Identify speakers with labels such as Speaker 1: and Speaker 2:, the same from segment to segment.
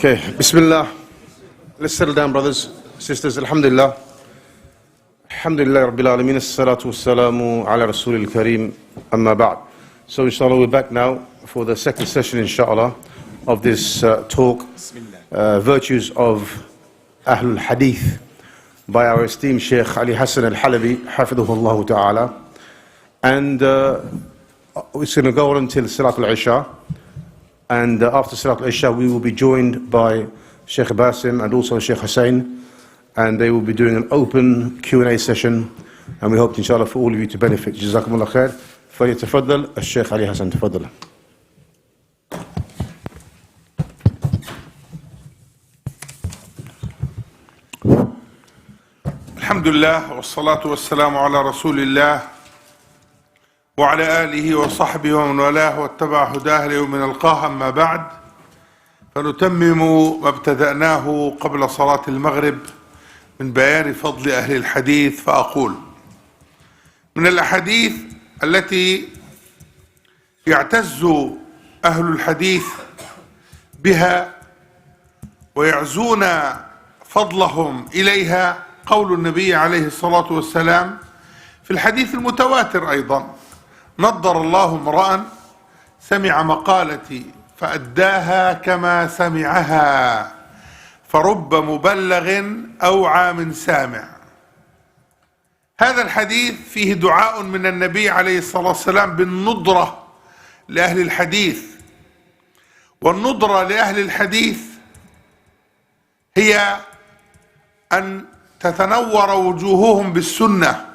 Speaker 1: Okay, Bismillah. Let's settle down, brothers, sisters. Alhamdulillah. Alhamdulillah Rabbil Alameen. As-salatu was-salamu ala Rasulil Kareem. Amma ba'd. So, inshallah, we're back now for the second session, inshallah, of this talk, Virtues of Ahlul Hadeeth, by our esteemed Shaykh Ali Hasan al-Halabi, hafidhahullah ta'ala. And it's going to go on until Salat al-Isha. And after Salat al-Isha, we will be joined by Shaykh Basim and also Shaykh Hussain, and they will be doing an open Q&A session, and we hope, inshallah, for all of you to benefit. Jazakumullah khair. فليتفضل الشيخ علي حسن. تفضل.
Speaker 2: الحمد لله والصلاة والسلام على رسول الله وعلى آله وصحبه ومن والاه واتبع هداه ليوم نلقاه. أما بعد، فنتمم ما ابتدأناه قبل صلاة المغرب من بيان فضل أهل الحديث، فأقول: من الأحاديث التي يعتز أهل الحديث بها ويعزون فضلهم إليها قول النبي عليه الصلاة والسلام في الحديث المتواتر أيضا: نضر الله امرأ سمع مقالتي فأداها كما سمعها، فرب مبلغ أوعى من سامع. هذا الحديث فيه دعاء من النبي عليه الصلاة والسلام بالنضرة لأهل الحديث، والنضرة لأهل الحديث هي أن تتنور وجوههم بالسنة،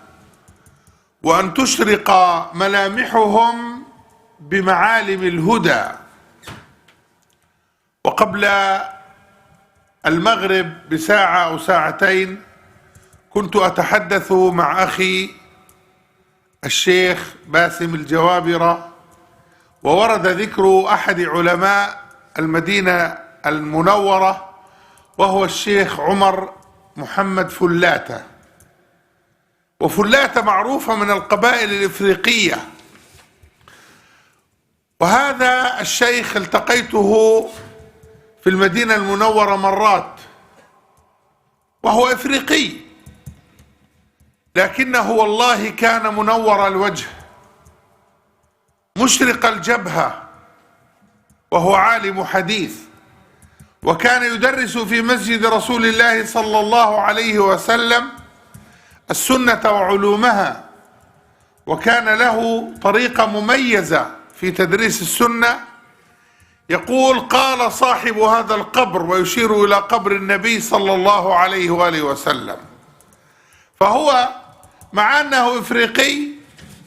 Speaker 2: وأن تشرق ملامحهم بمعالم الهدى. وقبل المغرب بساعة أو ساعتين كنت أتحدث مع أخي الشيخ باسم الجوابرة، وورد ذكر أحد علماء المدينة المنورة، وهو الشيخ عمر محمد فلاتة. وفلاتة معروفة من القبائل الإفريقية، وهذا الشيخ التقيته في المدينة المنورة مرات، وهو إفريقي، لكنه والله كان منور الوجه مشرق الجبهة، وهو عالم حديث، وكان يدرس في مسجد رسول الله صلى الله عليه وسلم السنة وعلومها، وكان له طريقة مميزة في تدريس السنة. يقول: قال صاحب هذا القبر، ويشير إلى قبر النبي صلى الله عليه وآله وسلم. فهو مع أنه إفريقي،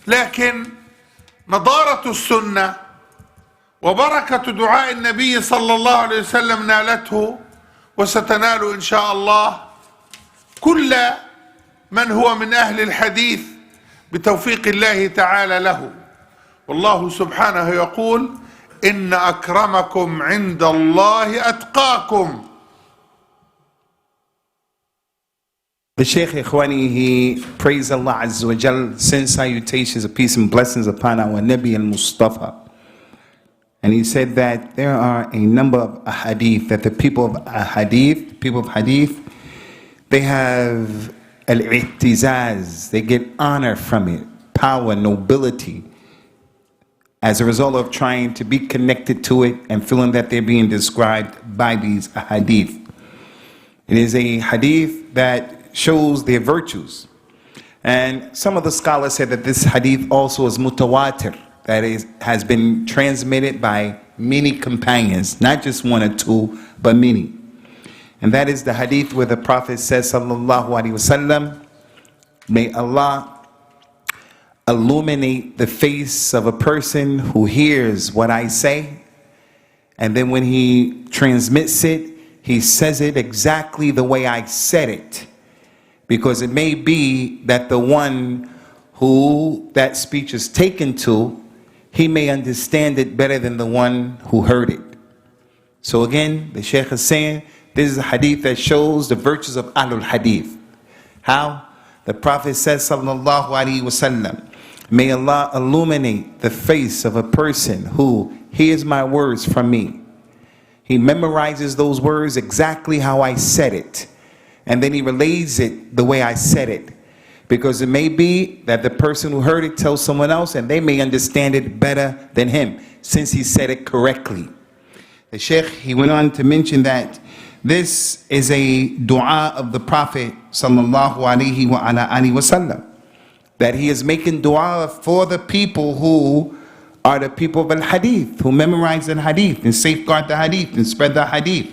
Speaker 2: لكن نضارة السنة وبركة دعاء النبي صلى الله عليه وسلم نالته، وستنال إن شاء الله كل من هو من أهل الحديث بتوفيق الله تعالى له. والله سبحانه يقول إن أكرمكم عند الله أتقاكم.
Speaker 3: The Shaykh Ikhwani, he praised Allah Azza wa Jal, sends salutations of peace and blessings upon our Nabi al-Mustafa. And he said that there are a number of hadith, that the people of hadith, they have al-i'tizaz, they get honor from it, power, nobility, as a result of trying to be connected to it and feeling that they're being described by these hadith. It is a hadith that shows their virtues. And some of the scholars said that this hadith also is mutawatir, that is, has been transmitted by many companions, not just one or two, but many. And that is the hadith where the Prophet says, sallallahu alaihi wasallam, may Allah illuminate the face of a person who hears what I say, and then when he transmits it, he says it exactly the way I said it. Because it may be that the one who that speech is taken to, he may understand it better than the one who heard it. So again, the Shaykh is saying, this is a hadith that shows the virtues of Ahlul Hadeeth. How? The Prophet says, sallallahu alaihi wasallam, may Allah illuminate the face of a person who hears my words from me. He memorizes those words exactly how I said it. And then he relays it the way I said it. Because it may be that the person who heard it tells someone else and they may understand it better than him, since he said it correctly. The Shaykh, he went on to mention that this is a dua of the Prophet sallallahu alaihi wasallam, that he is making dua for the people who are the people of al-hadith, who memorize the hadith and safeguard the hadith and spread the hadith.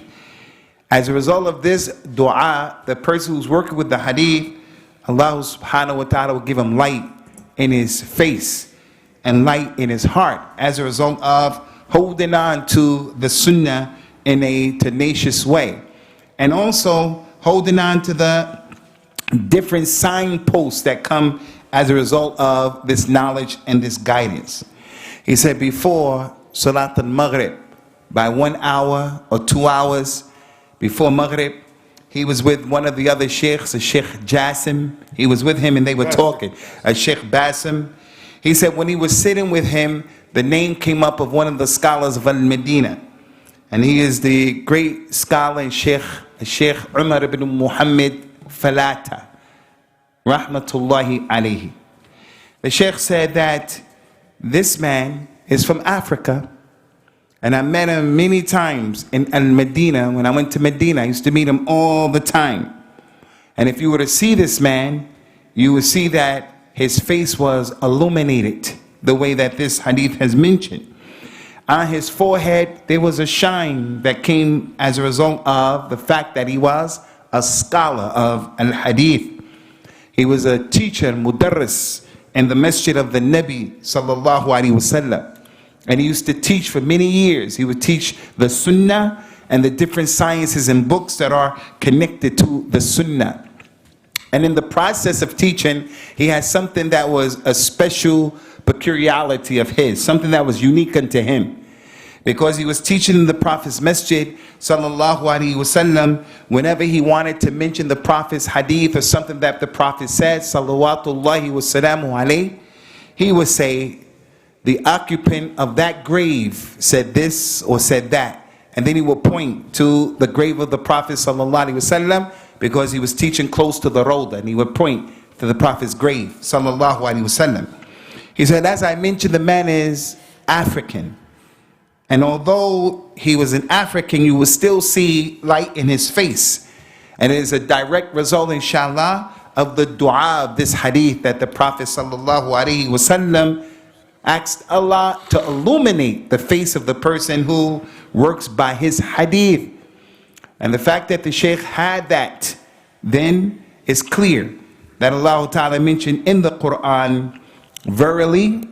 Speaker 3: As a result of this dua, the person who's working with the hadith, Allah subhanahu wa ta'ala will give him light in his face and light in his heart as a result of holding on to the sunnah in a tenacious way. And also holding on to the different signposts that come as a result of this knowledge and this guidance. He said before Salat al-Maghrib, by 1 hour or 2 hours, before Maghrib, he was with one of the other sheikhs, a Sheikh Jassim. He was with him and they were talking. A Sheikh Basim. He said when he was sitting with him, the name came up of one of the scholars of Al-Medina. And he is the great scholar and Sheikh Umar ibn Muhammad Falata. Rahmatullahi alayhi. The Sheikh said that this man is from Africa. And I met him many times in Al-Medina. When I went to Medina, I used to meet him all the time. And if you were to see this man, you would see that his face was illuminated the way that this hadith has mentioned. On his forehead, there was a shine that came as a result of the fact that he was a scholar of al-hadith. He was a teacher, mudarris, in the Masjid of the Nabi sallallahu alaihi wasallam. And he used to teach for many years. He would teach the sunnah and the different sciences and books that are connected to the sunnah. And in the process of teaching, he had something that was a special peculiarity of his, something that was unique unto him. Because he was teaching in the Prophet's Masjid, sallallahu alaihi wasallam, whenever he wanted to mention the Prophet's hadith or something that the Prophet said, salawatullahi wasalamu alayhi, he would say, the occupant of that grave said this or said that. And then he will point to the grave of the Prophet sallallahu alaihi wasallam, because he was teaching close to the road, and he would point to the Prophet's grave sallallahu alaihi wasallam. He said, as I mentioned, the man is African. And although he was an African, you will still see light in his face. And it is a direct result, inshallah, of the dua of this hadith that the Prophet sallallahu alaihi wasallam asked Allah to illuminate the face of the person who works by his hadith. And the fact that the Shaykh had that then is clear that Allah Ta'ala mentioned in the Quran, verily,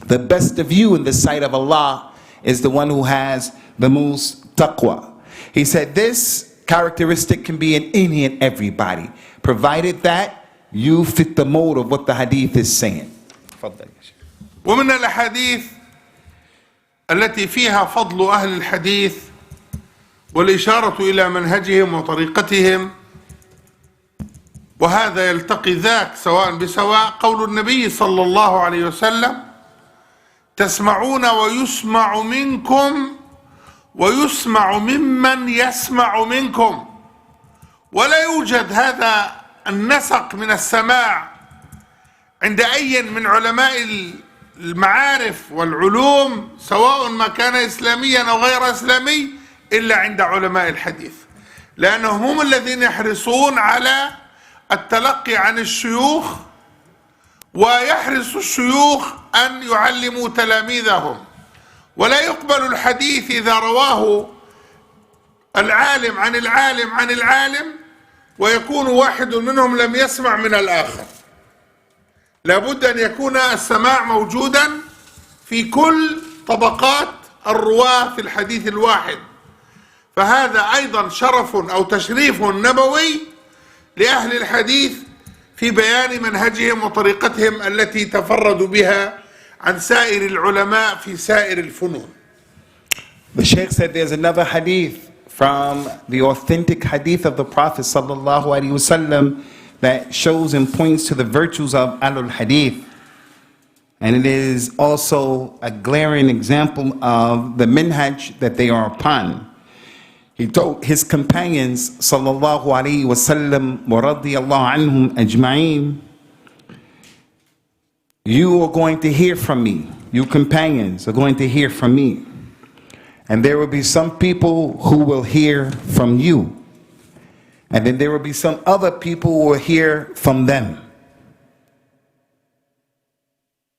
Speaker 3: the best of you in the sight of Allah is the one who has the most taqwa. He said this characteristic can be in any and everybody, provided that you fit the mold of what the hadith is saying.
Speaker 2: ومن الأحاديث التي فيها فضل أهل الحديث والإشارة إلى منهجهم وطريقتهم، وهذا يلتقي ذاك سواء بسواء، قول النبي صلى الله عليه وسلم: تسمعون ويسمع منكم ويسمع ممن يسمع منكم. ولا يوجد هذا النسق من السماع عند أي من علماء المعارف والعلوم سواء ما كان إسلاميا أو غير إسلامي إلا عند علماء الحديث، لأنهم هم الذين يحرصون على التلقي عن الشيوخ، ويحرص الشيوخ أن يعلموا تلاميذهم، ولا يقبل الحديث إذا رواه العالم عن العالم عن العالم ويكون واحد منهم لم يسمع من الآخر. لابد أن يكون السماع موجودا في كل طبقات الرواة في الحديث الواحد، فهذا أيضا شرف أو تشريف نبوي لأهل الحديث في بيان منهجهم وطريقتهم التي تفردوا بها عن سائر العلماء في سائر الفنون.
Speaker 3: The Shaykh said there's another hadith from the authentic hadith of the Prophet sallallahu alaihi wasallam that shows and points to the virtues of Ahlul Hadeeth. And it is also a glaring example of the minhaj that they are upon. He told his companions sallallahu alaihi wasallam wa radiyallahu anhum ajma'in, you are going to hear from me, you companions are going to hear from me, and there will be some people who will hear from you, and then there will be some other people who will hear from them.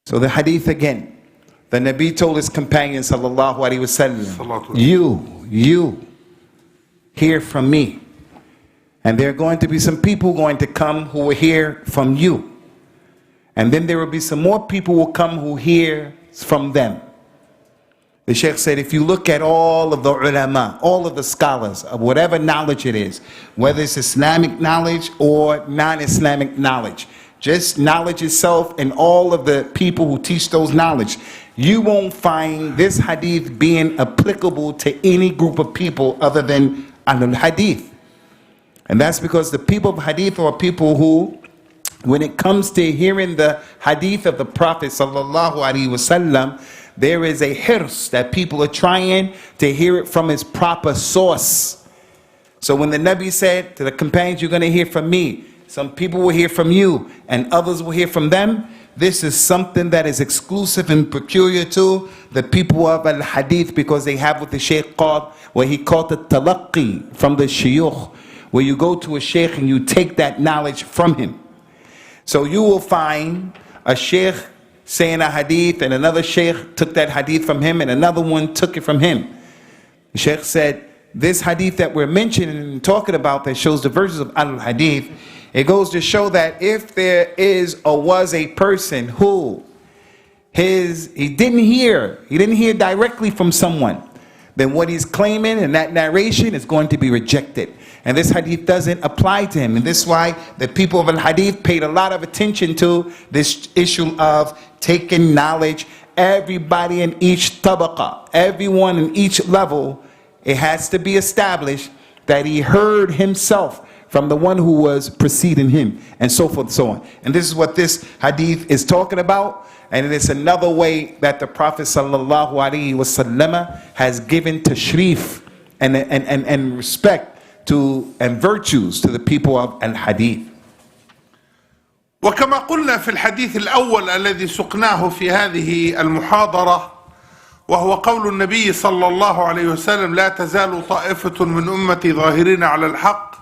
Speaker 3: So the hadith again, the Nabi told his companions sallallahu alaihi wasallam, you hear from me, and there are going to be some people going to come who will hear from you, and then there will be some more people who will come who hear from them. The Shaykh said, if you look at all of the ulama, all of the scholars of whatever knowledge it is, whether it's Islamic knowledge or non-Islamic knowledge, just knowledge itself and all of the people who teach those knowledge, you won't find this hadith being applicable to any group of people other than Ahlul Hadeeth. And that's because the people of hadith are people who, when it comes to hearing the hadith of the Prophet sallallahu alaihi wasallam, there is a hirs that people are trying to hear it from its proper source. So when the Nabi said to the companions, you're going to hear from me, some people will hear from you and others will hear from them, this is something that is exclusive and peculiar to the people of al-Hadith, because they have what the Shaykh called, what he called the talaqqi from the shuyukh, where you go to a Shaykh and you take that knowledge from him. So you will find a Shaykh saying a hadith and another Shaykh took that hadith from him and another one took it from him. The Shaykh said, this hadith that we're mentioning and talking about that shows the virtues of al-Hadith, it goes to show that if there is or was a person who he didn't hear directly from someone, then what he's claiming in that narration is going to be rejected. And this hadith doesn't apply to him. And this is why the people of al-Hadith paid a lot of attention to this issue of taking knowledge. Everybody in each tabaqa, everyone in each level, it has to be established that he heard himself from the one who was preceding him, and so forth and so on. And this is what this hadith is talking about, and it is another way that the Prophet sallallahu alaihi wasallam has given tashrif and respect to and virtues to the people of al-Hadith.
Speaker 2: وكما قلنا في الحديث الأول الذي سقناه في هذه المحاضرة، وهو قول النبي صلى الله عليه وسلم: لا تزال طائفة من أمتي ظاهرين على الحق،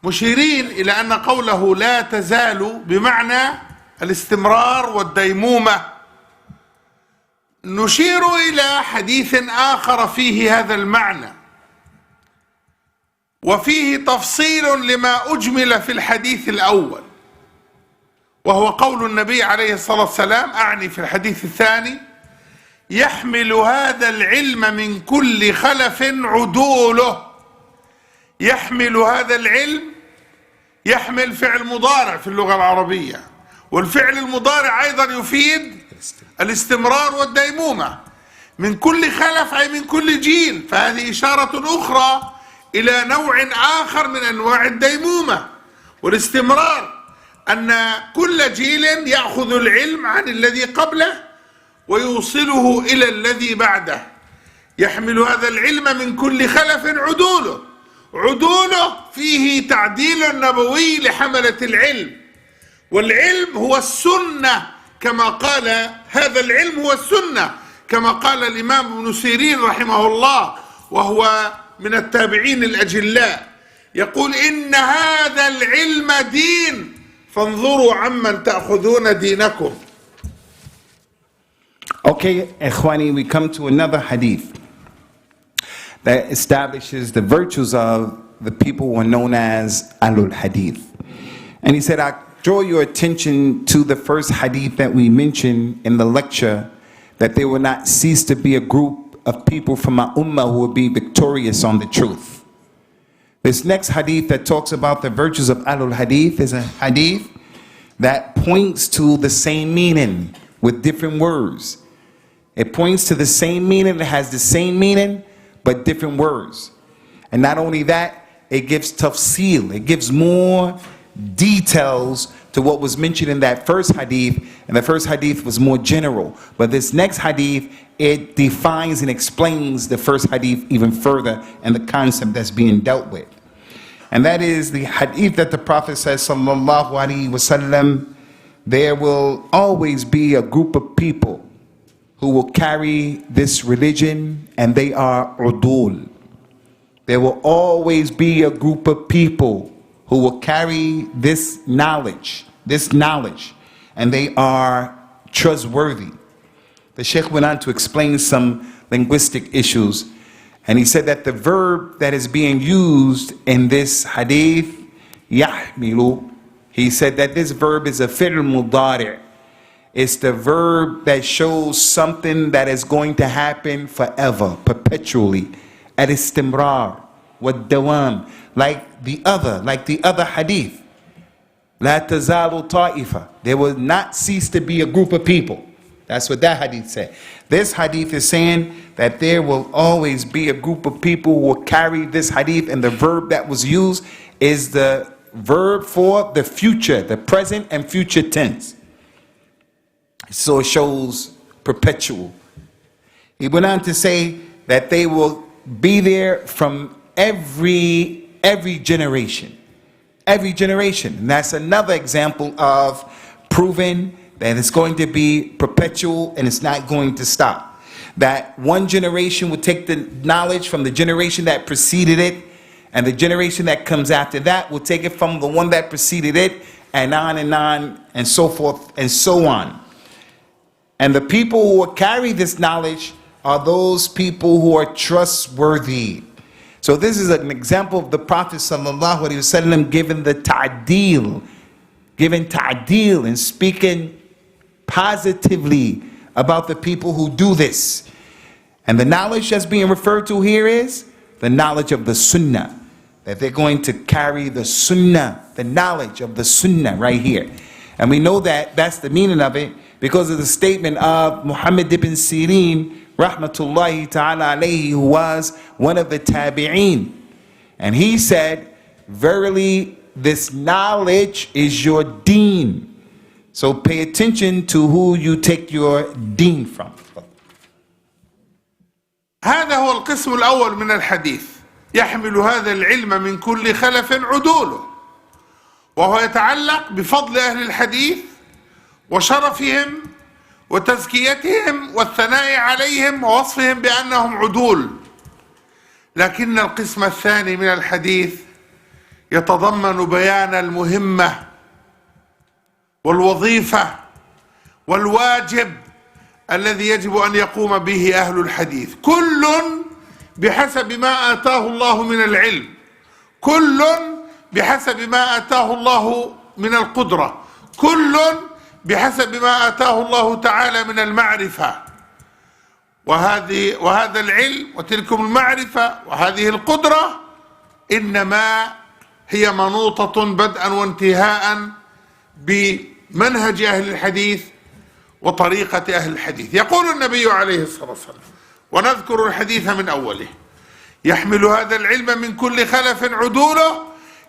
Speaker 2: مشيرين إلى أن قوله لا تزال بمعنى الاستمرار والديمومة. نشير إلى حديث آخر فيه هذا المعنى، وفيه تفصيل لما أجمل في الحديث الأول، وهو قول النبي عليه الصلاة والسلام، أعني في الحديث الثاني: يحمل هذا العلم من كل خلف عدوله، يحمل هذا العلم، يحمل فعل مضارع في اللغة العربية، والفعل المضارع أيضا يفيد الاستمرار والديمومة. من كل خلف أي من كل جيل، فهذه إشارة أخرى إلى نوع آخر من أنواع الديمومة والاستمرار، أن كل جيل يأخذ العلم عن الذي قبله ويوصله إلى الذي بعده. يحمل هذا العلم من كل خلف عدوله فيه تعديل نبوي لحملة العلم، والعلم هو السنة كما قال، هذا العلم هو السنة كما قال الإمام ابن سيرين رحمه الله، وهو من التابعين الأجلاء، يقول إن هذا العلم دين فانظروا عمن تأخذون دينكم.
Speaker 3: Okay, Ikhwani, we come to another hadith that establishes the virtues of the people who are known as Ahlul Hadeeth. And he said, I draw your attention to the first hadith that we mentioned in the lecture, that there will not cease to be a group of people from our ummah who will be victorious on the truth. This next hadith that talks about the virtues of Ahlul Hadeeth is a hadith that points to the same meaning with different words. It points to the same meaning, it has the same meaning, but different words. And not only that, it gives tafsil, it gives more details to what was mentioned in that first hadith, and the first hadith was more general. But this next hadith, it defines and explains the first hadith even further and the concept that's being dealt with. And that is the hadith that the Prophet says, sallallahu alaihi wasallam, there will always be a group of people who will carry this religion, and they are udul. There will always be a group of people who will carry this knowledge, and they are trustworthy. The Shaykh went on to explain some linguistic issues, and he said that the verb that is being used in this hadith, yahmilu, he said that this verb is a fi'l mudari'. It's the verb that shows something that is going to happen forever, perpetually. Al-istimrar, wad-dawam, like the other hadith. La tazalu ta'ifa. There will not cease to be a group of people. That's what that hadith said. This hadith is saying that there will always be a group of people who will carry this hadith, and the verb that was used is the verb for the future, the present and future tense. So it shows perpetual. He went on to say that they will be there from every generation. Every generation. And that's another example of proving that it's going to be perpetual and it's not going to stop. That one generation will take the knowledge from the generation that preceded it, and the generation that comes after that will take it from the one that preceded it, and on and so forth and so on. And the people who will carry this knowledge are those people who are trustworthy. So this is an example of the Prophet sallallahu alaihi wasallam giving ta'deel and speaking positively about the people who do this. And the knowledge that's being referred to here is the knowledge of the sunnah, that they're going to carry the sunnah, the knowledge of the sunnah right here. And we know that that's the meaning of it because of the statement of Muhammad ibn Sirin, rahmatullahi ta'ala alayhi, who was one of the tabi'een. And he said, verily, this knowledge is your deen. So pay attention to who you take your deen from.
Speaker 2: هذا هو القسم الأول من الحديث. يحمل هذا العلم من كل خلف عدوله، وهو يتعلق بفضل أهل الحديث وشرفهم وتزكيتهم والثناء عليهم ووصفهم بأنهم عدول. لكن القسم الثاني من الحديث يتضمن بيان المهمة والوظيفة والواجب الذي يجب أن يقوم به أهل الحديث، كل بحسب ما آتاه الله من العلم، كل بحسب ما آتاه الله من القدرة، كل بحسب ما آتاه الله تعالى من المعرفة. وهذا العلم وتلكم المعرفة وهذه القدرة إنما هي منوطة بدءا وانتهاء بمنهج أهل الحديث وطريقة أهل الحديث. يقول النبي عليه الصلاة والسلام، ونذكر الحديث من أوله: يحمل هذا العلم من كل خلف عدوله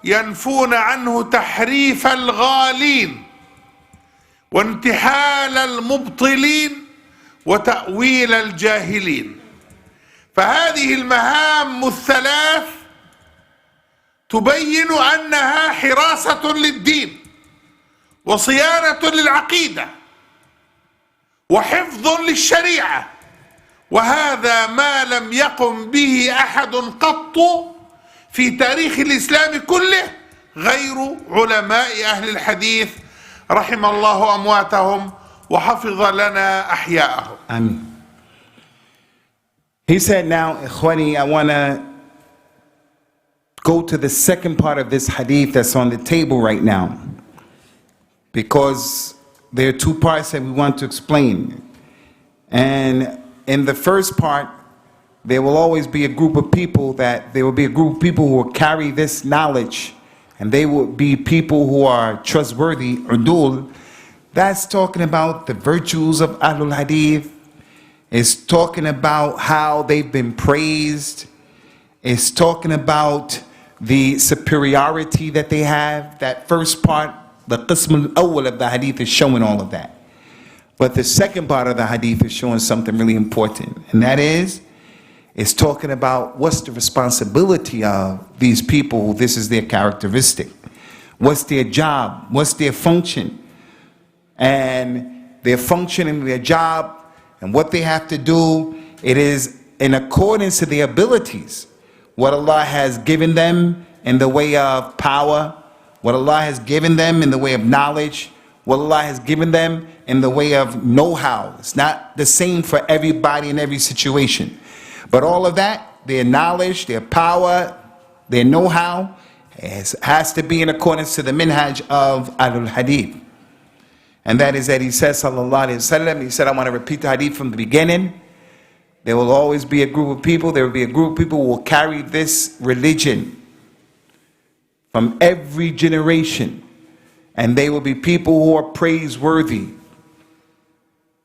Speaker 2: ينفون عنه تحريف الغالين وانتحال المبطلين وتأويل الجاهلين. فهذه المهام الثلاث تبين أنها حراسة للدين وصيانة للعقيدة وحفظ للشريعة، وهذا ما لم يقم به أحد قط في تاريخ الإسلام كله غير علماء أهل الحديث رحم الله أمواتهم وحفظ لنا أحياءهم.
Speaker 3: Amen. He said, now, Ikhwani, I want to go to the second part of this hadith that's on the table right now, because there are two parts that we want to explain. And in the first part, there will always be a group of people who will carry this knowledge, and they will be people who are trustworthy, udul. That's talking about the virtues of Ahlul Hadeeth. It's talking about how they've been praised. It's talking about the superiority that they have. That first part, the qism al-awwal of the hadith, is showing all of that. But the second part of the hadith is showing something really important, and that is, it's talking about what's the responsibility of these people. This is their characteristic. What's their job? What's their function? And their function and their job and what they have to do, it is in accordance to their abilities. What Allah has given them in the way of power, what Allah has given them in the way of knowledge, what Allah has given them in the way of know-how. It's not the same for everybody in every situation. But all of that, their knowledge, their power, their know-how, has to be in accordance to the minhaj of Ahlul Hadeeth. And that is that he says, sallallahu alayhi wasallam, he said, I want to repeat the hadith from the beginning. There will always be a group of people, there will be a group of people who will carry this religion from every generation. And they will be people who are praiseworthy.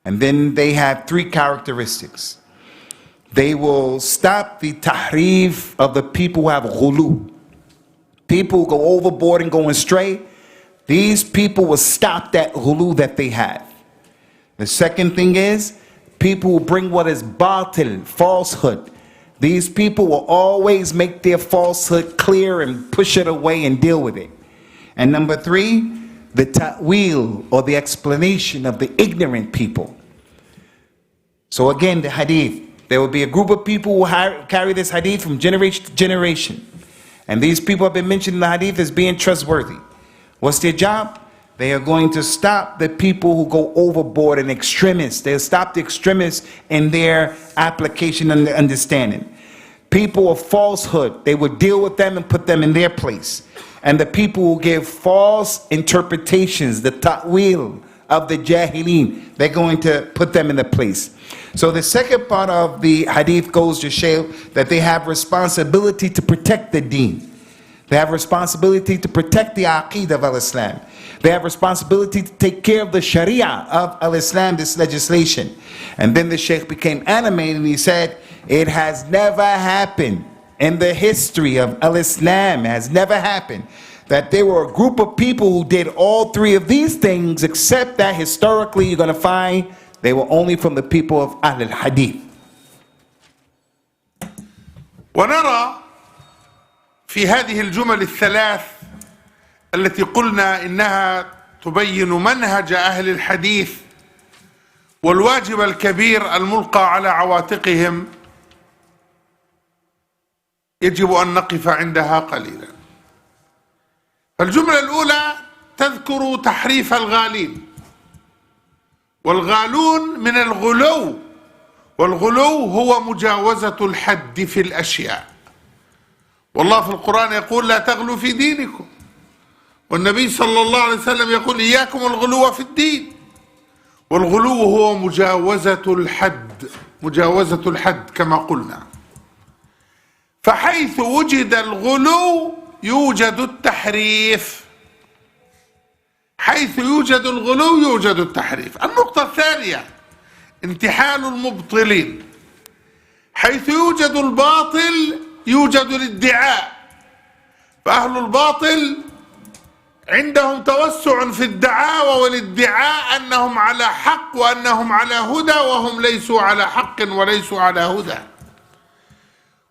Speaker 3: And then they have three characteristics. They will stop the tahrif of the people who have ghulu. People who go overboard and go astray. These people will stop that ghulu that they have. The second thing is, people will bring what is batil, falsehood. These people will always make their falsehood clear and push it away and deal with it. And number three, the ta'wil, or the explanation of the ignorant people. So again, the hadith. There will be a group of people who carry this hadith from generation to generation. And these people have been mentioned in the hadith as being trustworthy. What's their job? They are going to stop the people who go overboard and extremists. They'll stop the extremists in their application and their understanding. People of falsehood, they will deal with them and put them in their place. And the people who give false interpretations, the ta'wil of the jahilin, they're going to put them in the place. So the second part of the hadith goes to show that they have responsibility to protect the deen. They have responsibility to protect the aqeedah of al-Islam. They have responsibility to take care of the sharia of al-Islam, this legislation. And then the sheikh became animated and he said, it has never happened in the history of al-Islam, has never happened that there were a group of people who did all three of these things, except that historically you're going to find they were only from the people of Ahlul Hadeeth.
Speaker 2: ونرى في هذه الجمل الثلاث التي قلنا إنها تبين منهج أهل الحديث والواجب الكبير الملقى على عواتقهم، يجب أن نقف عندها قليلا. فالجملة الأولى تذكر تحريف الغالين، والغالون من الغلو، والغلو هو مجاوزة الحد في الأشياء. والله في القرآن يقول لا تغلوا في دينكم، والنبي صلى الله عليه وسلم يقول إياكم الغلو في الدين. والغلو هو مجاوزة الحد، مجاوزة الحد كما قلنا. فحيث وجد الغلو يوجد التحريف. حيث يوجد الغلو يوجد التحريف. النقطة الثانية انتحال المبطلين. حيث يوجد الباطل يوجد الادعاء، فأهل الباطل عندهم توسع في الدعاوى والادعاء أنهم على حق وأنهم على هدى وهم ليسوا على حق وليسوا على هدى.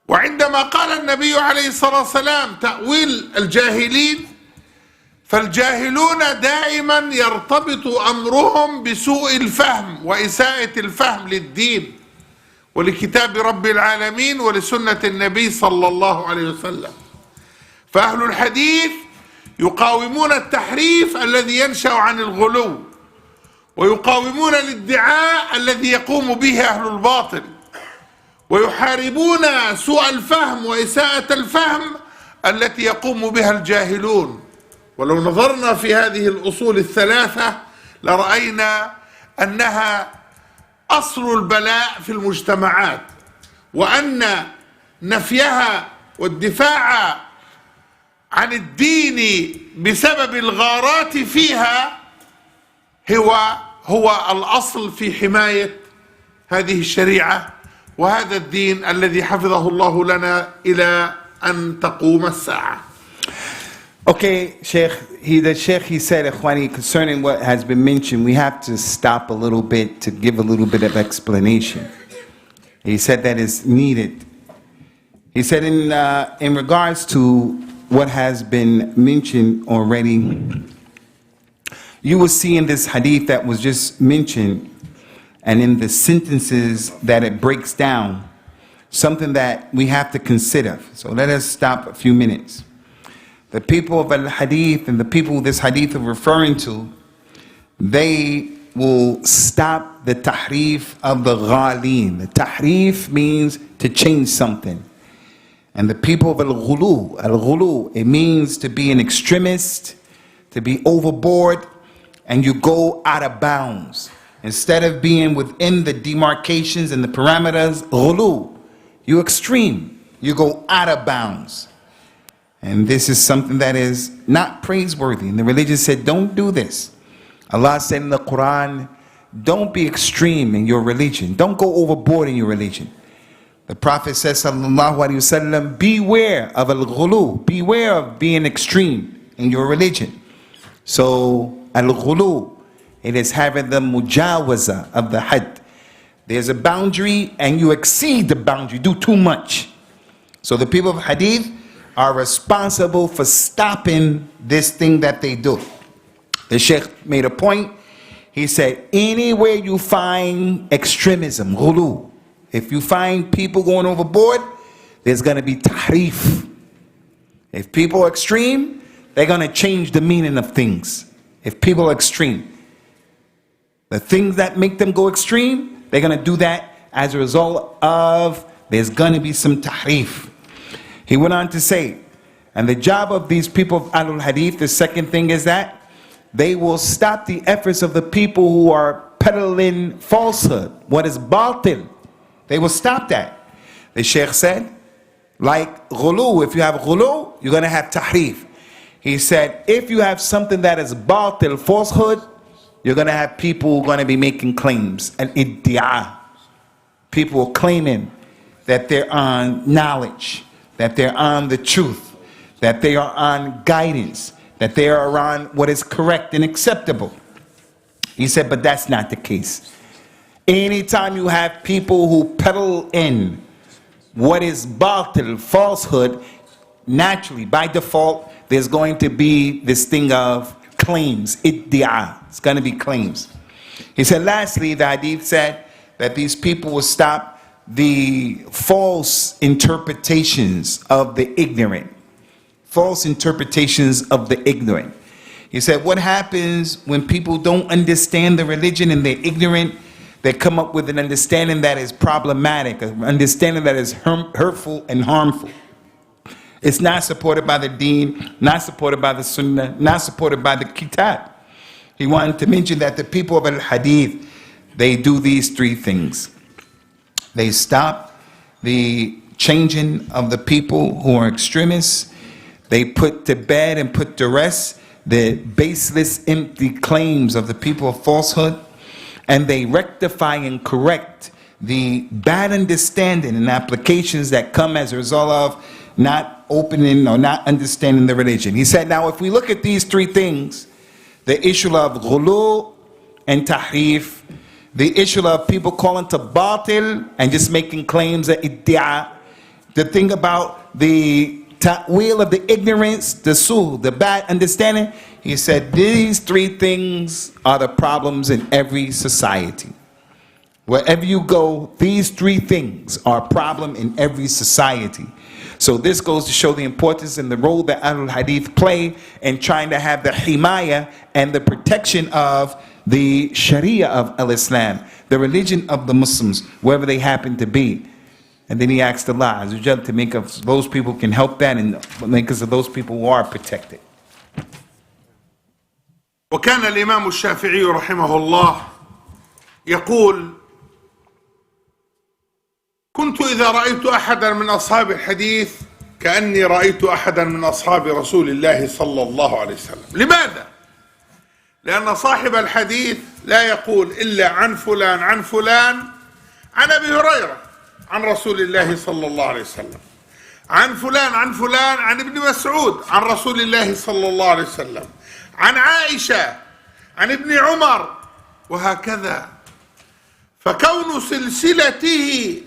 Speaker 2: وعندما قال النبي عليه الصلاة والسلام تأويل الجاهلين، فالجاهلون دائما يرتبط أمرهم بسوء الفهم وإساءة الفهم للدين ولكتاب رب العالمين ولسنة النبي صلى الله عليه وسلم. فأهل الحديث يقاومون التحريف الذي ينشأ عن الغلو، ويقاومون الادعاء الذي يقوم به أهل الباطل، ويحاربون سوء الفهم وإساءة الفهم التي يقوم بها الجاهلون. ولو نظرنا في هذه الأصول الثلاثة لرأينا أنها أصل البلاء في المجتمعات، وأن نفيها والدفاع عن الدين بسبب الغارات فيها هو الأصل في حماية هذه الشريعة وهذا الدين الذي حفظه الله لنا إلى أن تقوم الساعة.
Speaker 3: Okay, Shaykh, the Shaykh, he said, Ikhwani, concerning what has been mentioned, we have to stop a little bit to give a little bit of explanation. He said that is needed. He said in regards to what has been mentioned already, you will see in this hadith that was just mentioned and in the sentences that it breaks down, something that we have to consider. So let us stop a few minutes. The people of al-Hadith and the people this hadith is referring to, they will stop the tahrif of the ghalin. The tahrif means to change something. And the people of al-ghulu, it means to be an extremist, to be overboard, and you go out of bounds. Instead of being within the demarcations and the parameters, ghulu, you extreme, you go out of bounds. And this is something that is not praiseworthy. And the religion said, don't do this. Allah said in the Quran, don't be extreme in your religion. Don't go overboard in your religion. The Prophet says, sallallahu alaihi wasallam, beware of al-ghulu, beware of being extreme in your religion. So al-ghulu, it is having the mujawaza of the had. There's a boundary and you exceed the boundary, do too much. So the people of hadith are responsible for stopping this thing that they do. The Sheikh made a point. He said, anywhere you find extremism, ghulu, if you find people going overboard, there's going to be tahrif. If people are extreme, they're going to change the meaning of things. If people are extreme, the things that make them go extreme, they're going to do that as a result of there's going to be some tahrif. He went on to say, and the job of these people of Ahlul Hadith, the second thing is that they will stop the efforts of the people who are peddling falsehood, what is batil. They will stop that. The Shaykh said, like ghulu, if you have ghulu, you're going to have tahrif. He said, if you have something that is batil, falsehood, you're going to have people who are going to be making claims, an iddia. People claiming that they're on knowledge, that they're on the truth, that they are on guidance, that they are on what is correct and acceptable. He said, but that's not the case. Anytime you have people who peddle in what is batil, falsehood, naturally, by default, there's going to be this thing of claims, iddia. It's going to be claims. He said, lastly, the hadith said that these people will stop the false interpretations of the ignorant. False interpretations of the ignorant. He said, what happens when people don't understand the religion and they're ignorant? They come up with an understanding that is problematic, an understanding that is hurtful and harmful. It's not supported by the deen, not supported by the sunnah, not supported by the kitab. He wanted to mention that the people of al-Hadith, they do these three things. They stop the changing of the people who are extremists. They put to bed and put to rest the baseless, empty claims of the people of falsehood, and they rectify and correct the bad understanding and applications that come as a result of not opening or not understanding the religion. He said, now if we look at these three things, the issue of ghulu and tahrif, the issue of people calling to batil and just making claims of iddia, the thing about the ta'wil of the ignorance, the su, the bad understanding, he said these three things are the problems in every society. Wherever you go, these three things are a problem in every society. So this goes to show the importance and the role that Ahlul Hadith play in trying to have the himaya and the protection of the Sharia of al-Islam, the religion of the Muslims, wherever they happen to be. And then he asked Allah Azza wa Jal to make us those people who can help that and make us of those people who are protected.
Speaker 2: وكان الإمام الشافعي رحمه الله يقول: كنت إذا رأيت أحدا من أصحاب الحديث كأني رأيت أحدا من أصحاب رسول الله صلى الله عليه وسلم. لماذا؟ لأن صاحب الحديث لا يقول إلا عن فلان عن فلان، عن أبي هريرة عن رسول الله صلى الله عليه وسلم، عن فلان عن فلان عن ابن مسعود عن رسول الله صلى الله عليه وسلم، عن عائشة عن ابن عمر، وهكذا. فكون سلسلته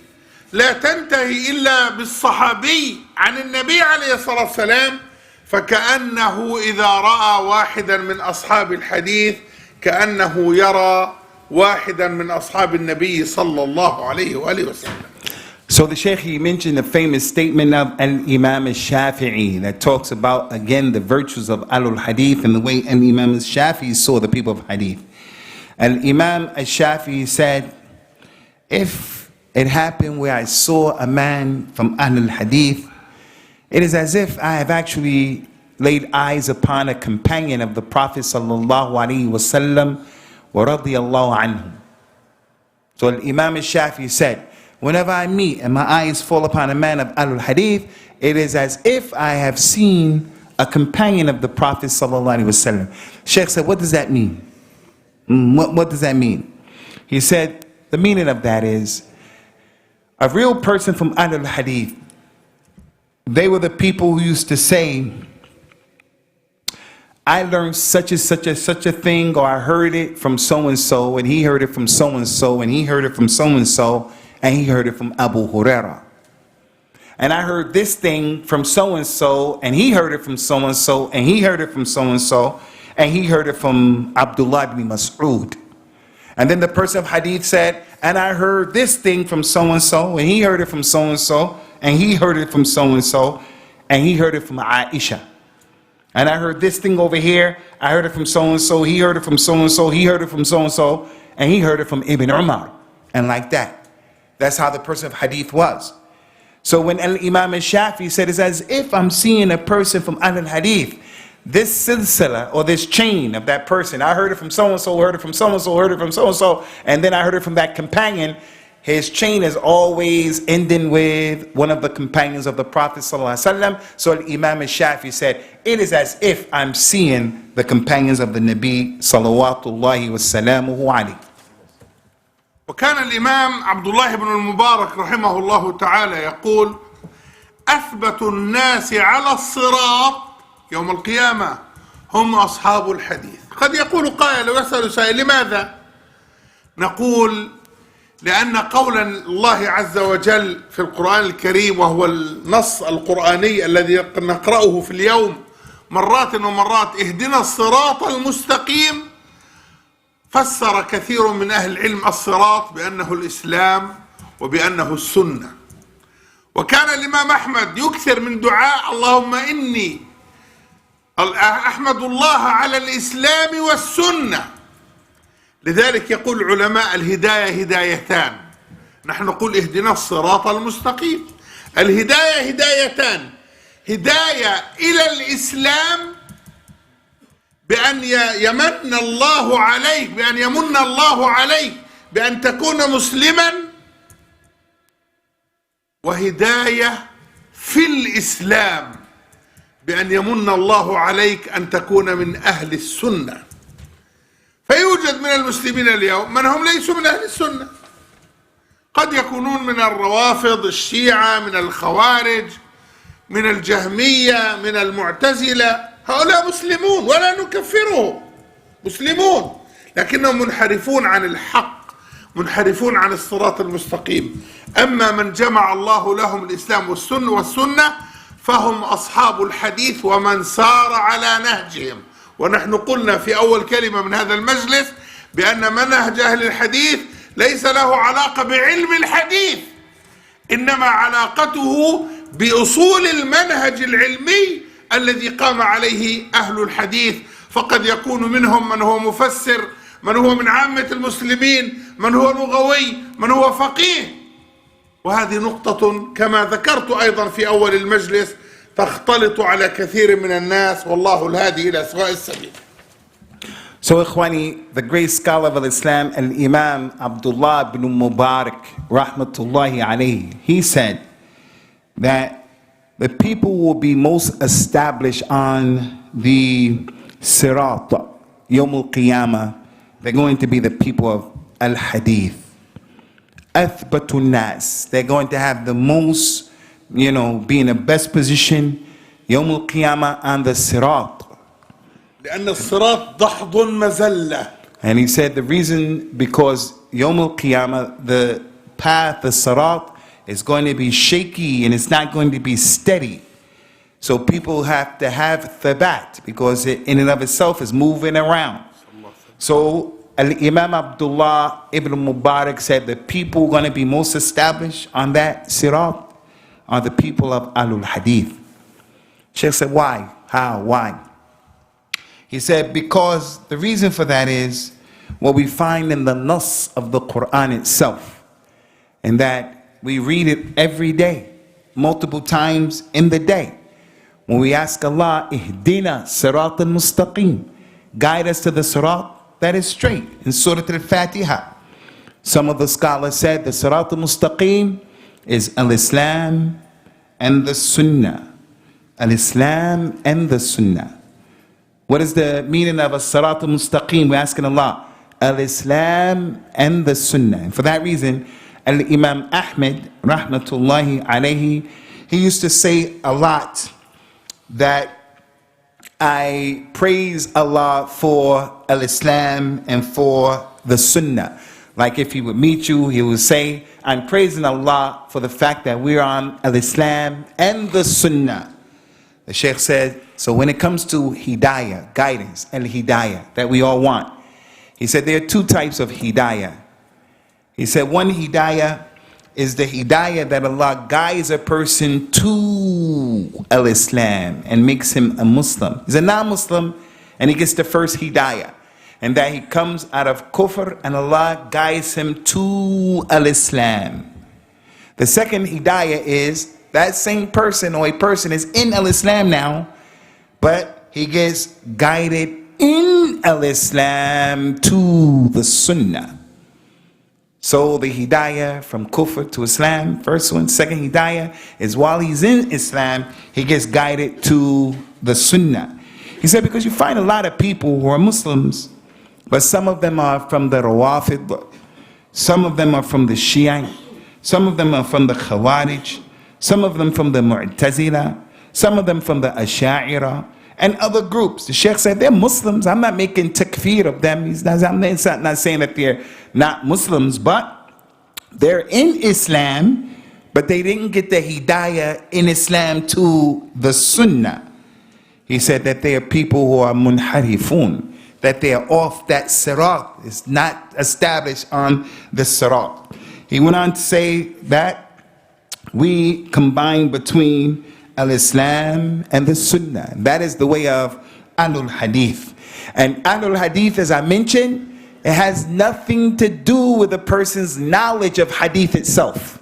Speaker 2: لا تنتهي إلا بالصحابي عن النبي عليه الصلاة والسلام، فكأنه إذا رأى واحدا من أصحاب الحديث كأنه يرى واحدا من أصحاب النبي صلى الله عليه وآله وسلم.
Speaker 3: So the Shaykh, he mentioned the famous statement of Imam Shafi'i that talks about, again, the virtues of Ahlul Hadith and the way Imam Shafi'i saw the people of Hadith. Imam Shafi'i said, if it happened where I saw a man from Ahlul Hadith, it is as if I have actually laid eyes upon a companion of the Prophet sallallahu alaihi wasallam wa radiyallahu anhu. So Imam Shafi'i said, whenever I meet and my eyes fall upon a man of Ahlul Hadith, it is as if I have seen a companion of the Prophet sallallahu alaihi wasallam. Shaykh said, what does that mean? What does that mean? He said, the meaning of that is, a real person from Ahlul Hadith, they were the people who used to say, I learned such and such a thing, or I heard it from so-and-so, and he heard it from so-and-so, and he heard it from so-and-so, and he heard it from Abu Hurairah. And I heard this thing from so-and-so, and he heard it from so-and-so, and he heard it from so-and-so, and he heard it from Abdullah ibn Mas'ud. And then the person of Hadith said, and I heard this thing from so-and-so, and he heard it from so-and-so, and he heard it from so-and-so, and he heard it from Aisha. And I heard this thing over here, I heard it from so-and-so, he heard it from so-and-so, he heard it from so-and-so, and he heard it from Ibn Umar. And like that. That's how the person of Hadith was. So when Imam Shafi'i said, it's as if I'm seeing a person from Ahlul Hadith, this silsila, or this chain of that person, I heard it from so-and-so, heard it from so-and-so, heard it from so-and-so, and then I heard it from that companion. His chain is always ending with one of the companions of the Prophet ﷺ. So Imam Shafi'i said, it is as if I'm seeing the companions of the Nabi salawatullahi wa salamuhu alayhi.
Speaker 2: وكان الإمام عبد الله بن المبارك رحمه الله تعالى يقول: أثبت الناس على الصراط يوم القيامة هم أصحاب الحديث. قد يقول قائل ويسأل سائل: لماذا؟ نقول: لأن قول الله عز وجل في القرآن الكريم، وهو النص القرآني الذي نقرأه في اليوم مرات ومرات، اهدنا الصراط المستقيم، فسر كثير من أهل العلم الصراط بأنه الإسلام وبأنه السنة. وكان الإمام أحمد يكثر من دعاء: اللهم إني أحمد الله على الإسلام والسنة. لذلك يقول العلماء: الهداية هدايتان. نحن نقول اهدنا الصراط المستقيم. الهداية هدايتان: هداية إلى الإسلام بأن يمن الله عليك، بأن يمن الله عليك بأن تكون مسلما، وهداية في الإسلام بأن يمن الله عليك أن تكون من أهل السنة. فيوجد من المسلمين اليوم من هم ليسوا من أهل السنة، قد يكونون من الروافض، الشيعة، من الخوارج، من الجهمية، من المعتزلة. هؤلاء مسلمون ولا نكفرهم، مسلمون، لكنهم منحرفون عن الحق، منحرفون عن الصراط المستقيم. أما من جمع الله لهم الإسلام والسنة فهم أصحاب الحديث ومن سار على نهجهم. ونحن قلنا في أول كلمة من هذا المجلس بأن منهج أهل الحديث ليس له علاقة بعلم الحديث، إنما علاقته بأصول المنهج العلمي الذي قام عليه أهل الحديث. فقد يكون منهم من هو مفسر، من هو من عامة المسلمين، من هو لغوي، من هو فقيه. وهذه نقطة كما ذكرت أيضا في أول المجلس تختلط على كثير من الناس، والله الهادي إلى سواء السبيل.
Speaker 3: So, Ikhwani, the great scholar of Islam, Al-Imam Abdullah ibn Mubarak, rahmatullahi alayhi, he said that the people will be most established on the Sirat, Yawm al-Qiyamah. They're going to be the people of Al-Hadith. Athbatun Nas. They're going to have the most, be in the best position, Yawm al-Qiyamah on the Sirat.
Speaker 2: لأن الصراط ضحض مزلة.
Speaker 3: And he said the reason because Yawm al-Qiyamah, the path, the Sirat, is going to be shaky and it's not going to be steady. So people have to have thabat because it in and of itself is moving around. So Al-Imam Abdullah ibn Mubarak said the people going to be most established on that Sirat are the people of Ahlul Hadeeth. Shaykh said, why? How? Why? He said, because the reason for that is what we find in the Nas of the Quran itself, and that we read it every day, multiple times in the day. When we ask Allah, Ihdina Sirat al-Mustaqim, guide us to the Sirat that is straight, in Surah Al-Fatiha. Some of the scholars said the Sirat al-Mustaqim is al-Islam and the Sunnah. Al-Islam and the Sunnah. What is the meaning of a Sirat al-Mustaqim? We're asking Allah, al-Islam and the Sunnah. And for that reason, Al-Imam Ahmed, rahmatullahi alayhi, he used to say a lot that I praise Allah for al-Islam and for the Sunnah. Like if he would meet you, he would say, I'm praising Allah for the fact that we're on al-Islam and the Sunnah. The Shaykh said, so when it comes to hidayah, guidance, and hidayah that we all want, he said there are two types of hidayah. He said one hidayah is the hidayah that Allah guides a person to al-Islam and makes him a Muslim. He's a non-Muslim and he gets the first hidayah. And that he comes out of kufr and Allah guides him to al-Islam. The second hidayah is that same person or a person is in al-Islam now, but he gets guided in al-Islam to the Sunnah. So the hidayah from kufr to Islam, first one. Second hidayah is while he's in Islam, he gets guided to the Sunnah. He said because you find a lot of people who are Muslims, but some of them are from the Rawafid, some of them are from the Shia, some of them are from the Khawarij, some of them from the Mu'tazila, some of them from the Asha'ira, and other groups. The Shaykh said they're Muslims. I'm not making takfir of them. I'm not saying that they're not Muslims, but they're in Islam, but they didn't get the hidayah in Islam to the Sunnah. He said that they are people who are munharifun, that they are off that sirat, is not established on the sirat. He went on to say that we combine between al-Islam and the Sunnah. That is the way of Ahlul Hadeeth. And Ahlul Hadeeth, as I mentioned, it has nothing to do with a person's knowledge of Hadith itself.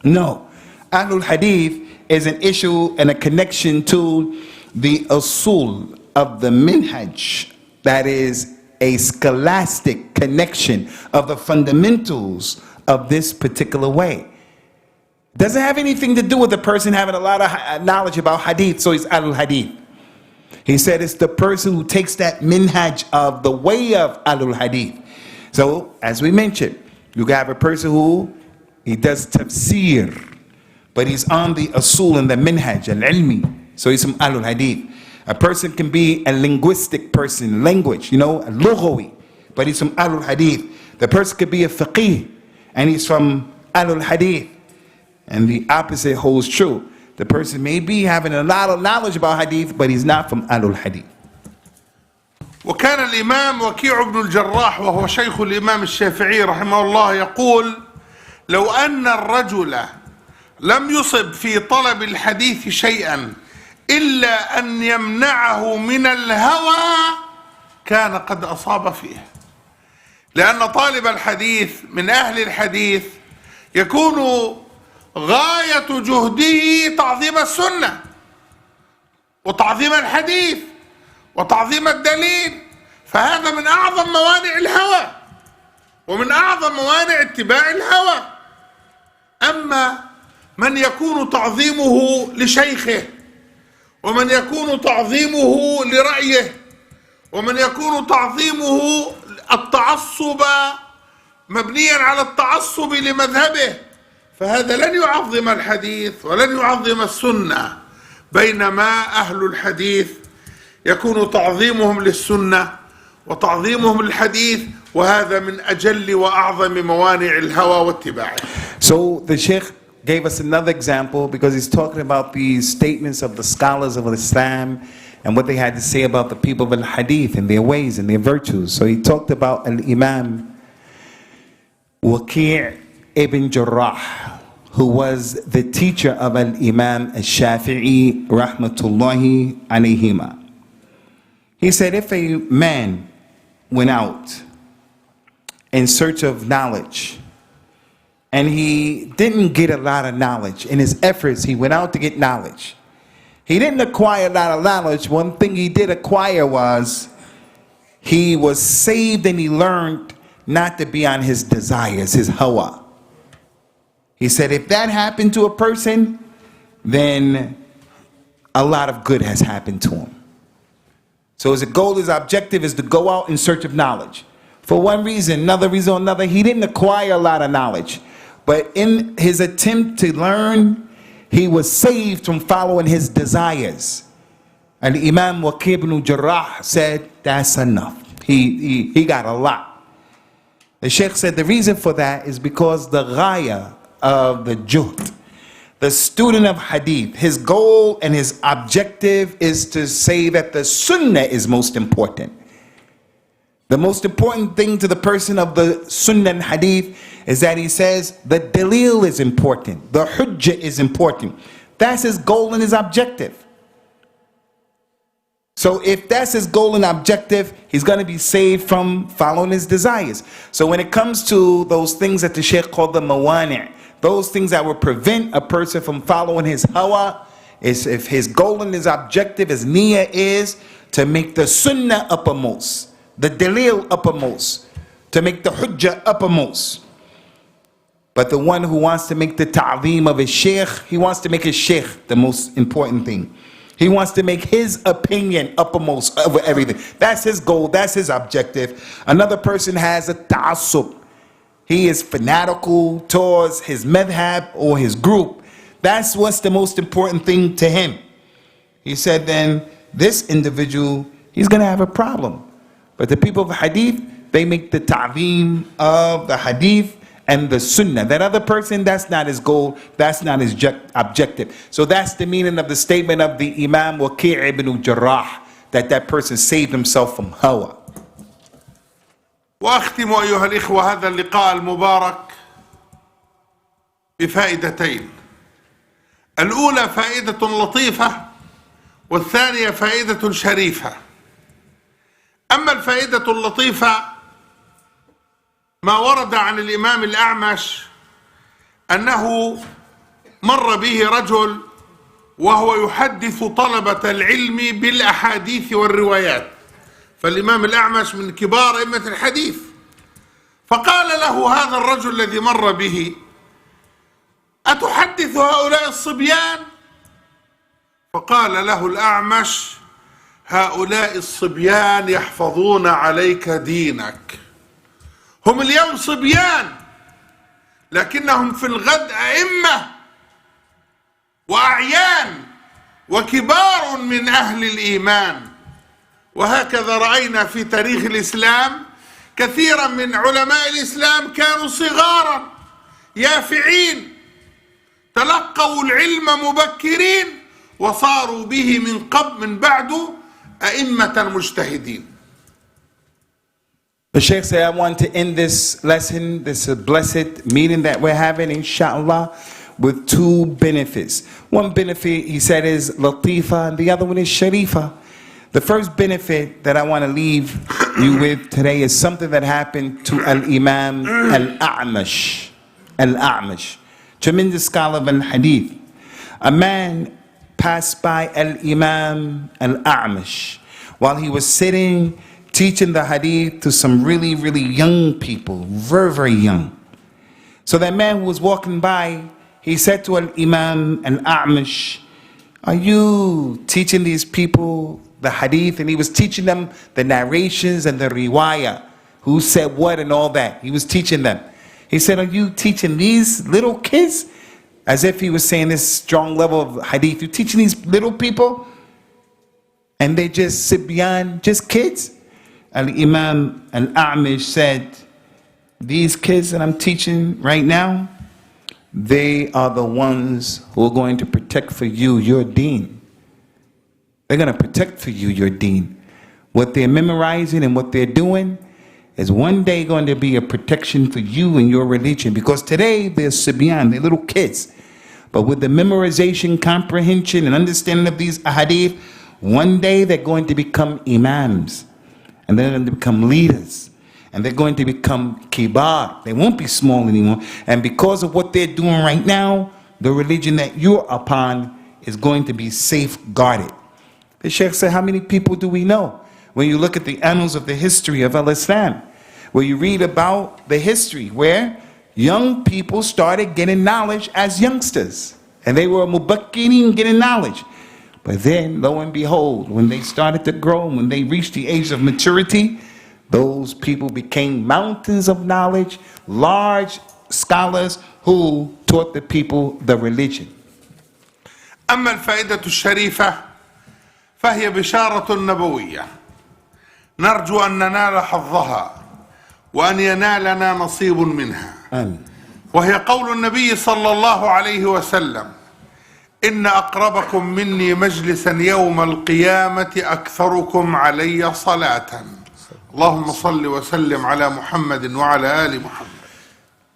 Speaker 3: No. Ahlul Hadeeth is an issue and a connection to the Usool of the Minhaj. That is a scholastic connection of the fundamentals of this particular way. Doesn't have anything to do with the person having a lot of knowledge about hadith, so he's Ahlul Hadeeth. He said it's the person who takes that minhaj of the way of Ahlul Hadeeth. So, as we mentioned, you have a person who, he does tafsir, but he's on the Usool and the minhaj, al-ilmi, so he's from Ahlul Hadeeth. A person can be a linguistic person, language, a lughawi, but he's from Ahlul Hadeeth. The person could be a faqih, and he's from Ahlul Hadeeth. And the opposite holds true. The person may be having a lot of knowledge about hadith, but he's not from Ahlul Hadith.
Speaker 2: وكان الإمام وكيع بن الجراح وهو شيخ الإمام الشافعي رحمه الله يقول: لو أن الرجل لم يصب في طلب الحديث شيئا إلا أن يمنعه من الهوى كان قد أصاب فيه. لأن طالب الحديث من أهل الحديث يكون غاية جهده تعظيم السنة وتعظيم الحديث وتعظيم الدليل، فهذا من أعظم موانع الهوى ومن أعظم موانع اتباع الهوى. أما من يكون تعظيمه لشيخه، ومن يكون تعظيمه لرأيه، ومن يكون تعظيمه التعصب مبنيا على التعصب لمذهبه، فهذا لن يعظم الحديث ولن يعظم السنة. بينما أهل الحديث يكون تعظيمهم للسنة وتعظيمهم للحديث، وهذا من أجل وأعظم موانع الهوى واتباعه.
Speaker 3: So the Shaykh gave us another example because he's talking about these statements of the scholars of Islam and what they had to say about the people of al-Hadith and their ways and their virtues. So he talked about al-Imam Waqi' ibn Jarrah, who was the teacher of al-Imam Shafi'i rahmatullahi alayhima. He said if a man went out in search of knowledge and he didn't get a lot of knowledge, in his efforts he went out to get knowledge, he didn't acquire a lot of knowledge. One thing he did acquire was he was saved and he learned not to be on his desires, his hawa. He said if that happened to a person, then a lot of good has happened to him. So his goal, his objective is to go out in search of knowledge. For one reason, another reason, another, he didn't acquire a lot of knowledge. But in his attempt to learn, he was saved from following his desires. And Imam Waqi' ibn Jarrah said, that's enough. He got a lot. The Shaykh said the reason for that is because the ghaya of the juhd, the student of hadith, his goal and his objective is to say that the sunnah is most important. The most important thing to the person of the sunnah and hadith is that he says the dalil is important, the hujjah is important. That's his goal and his objective. So if that's his goal and objective, he's going to be saved from following his desires. So when it comes to those things that the Shaykh called the mawani', those things that will prevent a person from following his hawa, is if his goal and his objective, his niyyah is to make the sunnah uppermost, the dalil uppermost, to make the hujjah uppermost. But the one who wants to make the ta'zeem of his shaykh, he wants to make his shaykh the most important thing. He wants to make his opinion uppermost over everything. That's his goal, that's his objective. Another person has a ta'assub. He is fanatical towards his madhab or his group. That's what's the most important thing to him. He said then, this individual, he's going to have a problem. But the people of hadith, they make the ta'zeem of the hadith and the sunnah. That other person, that's not his goal, that's not his objective. So that's the meaning of the statement of the Imam Waqi' ibn Jarrah, that person saved himself from hawa.
Speaker 2: وأختم أيها الإخوة هذا اللقاء المبارك بفائدتين. الأولى فائدة لطيفة، والثانية فائدة شريفة. أما الفائدة اللطيفة ما ورد عن الإمام الأعمش أنه مر به رجل وهو يحدث طلبة العلم بالأحاديث والروايات، فالإمام الأعمش من كبار أئمة الحديث، فقال له هذا الرجل الذي مر به: أتحدث هؤلاء الصبيان؟ فقال له الأعمش: هؤلاء الصبيان يحفظون عليك دينك. هم اليوم صبيان، لكنهم في الغد أئمة وأعيان وكبار من أهل الإيمان. وهكذا رأينا في تاريخ الإسلام كثيرا من علماء الإسلام كانوا صغارا يافعين، تلقوا العلم مبكرين وصاروا به من بعد أئمة مجتهدين.
Speaker 3: The Shaykh said, I want to end this lesson, this blessed meeting that we're having, inshallah, with two benefits. One benefit, he said, is Latifa, and the other one is Sharifa. The first benefit that I want to leave you with today is something that happened to Al-Imam Al-A'mash. Al-A'mash, tremendous scholar of Al-Hadith. A man passed by Al-Imam Al-A'mash while he was sitting teaching the Hadith to some really, really young people, very, very young. So that man who was walking by, he said to Al-Imam Al-A'mash, are you teaching these people the Hadith? And he was teaching them the narrations and the riwayah, who said what and all that. He was teaching them. He said, are you teaching these little kids? As if he was saying this strong level of Hadith. You're teaching these little people? And they just sit beyond just kids? Al-Imam Al-A'mash said, these kids that I'm teaching right now, they are the ones who are going to protect for you your deen. They're going to protect for you your deen. What they're memorizing and what they're doing is one day going to be a protection for you and your religion. Because today they're Sibyan, they're little kids. But with the memorization, comprehension, and understanding of these ahadith, one day they're going to become imams. And they're going to become leaders. And they're going to become kibar. They won't be small anymore. And because of what they're doing right now, the religion that you're upon is going to be safeguarded. The Shaykh said, how many people do we know? When you look at the annals of the history of al-Islam, where you read about the history where young people started getting knowledge as youngsters. And they were mubakkirin, getting knowledge. But then, lo and behold, when they started to grow, when they reached the age of maturity, those people became mountains of knowledge, large scholars who taught the people the religion.
Speaker 2: أما الفائدة الشريفة فهي بشارة نبوية نرجو أن ننال حظها وأن ينالنا نصيب منها.
Speaker 3: آمين.
Speaker 2: وهي قول النبي صلى الله عليه وسلم: إن أقربكم مني مجلسا يوم القيامة أكثركم علي صلاة. اللهم صل وسلم على محمد وعلى آل محمد.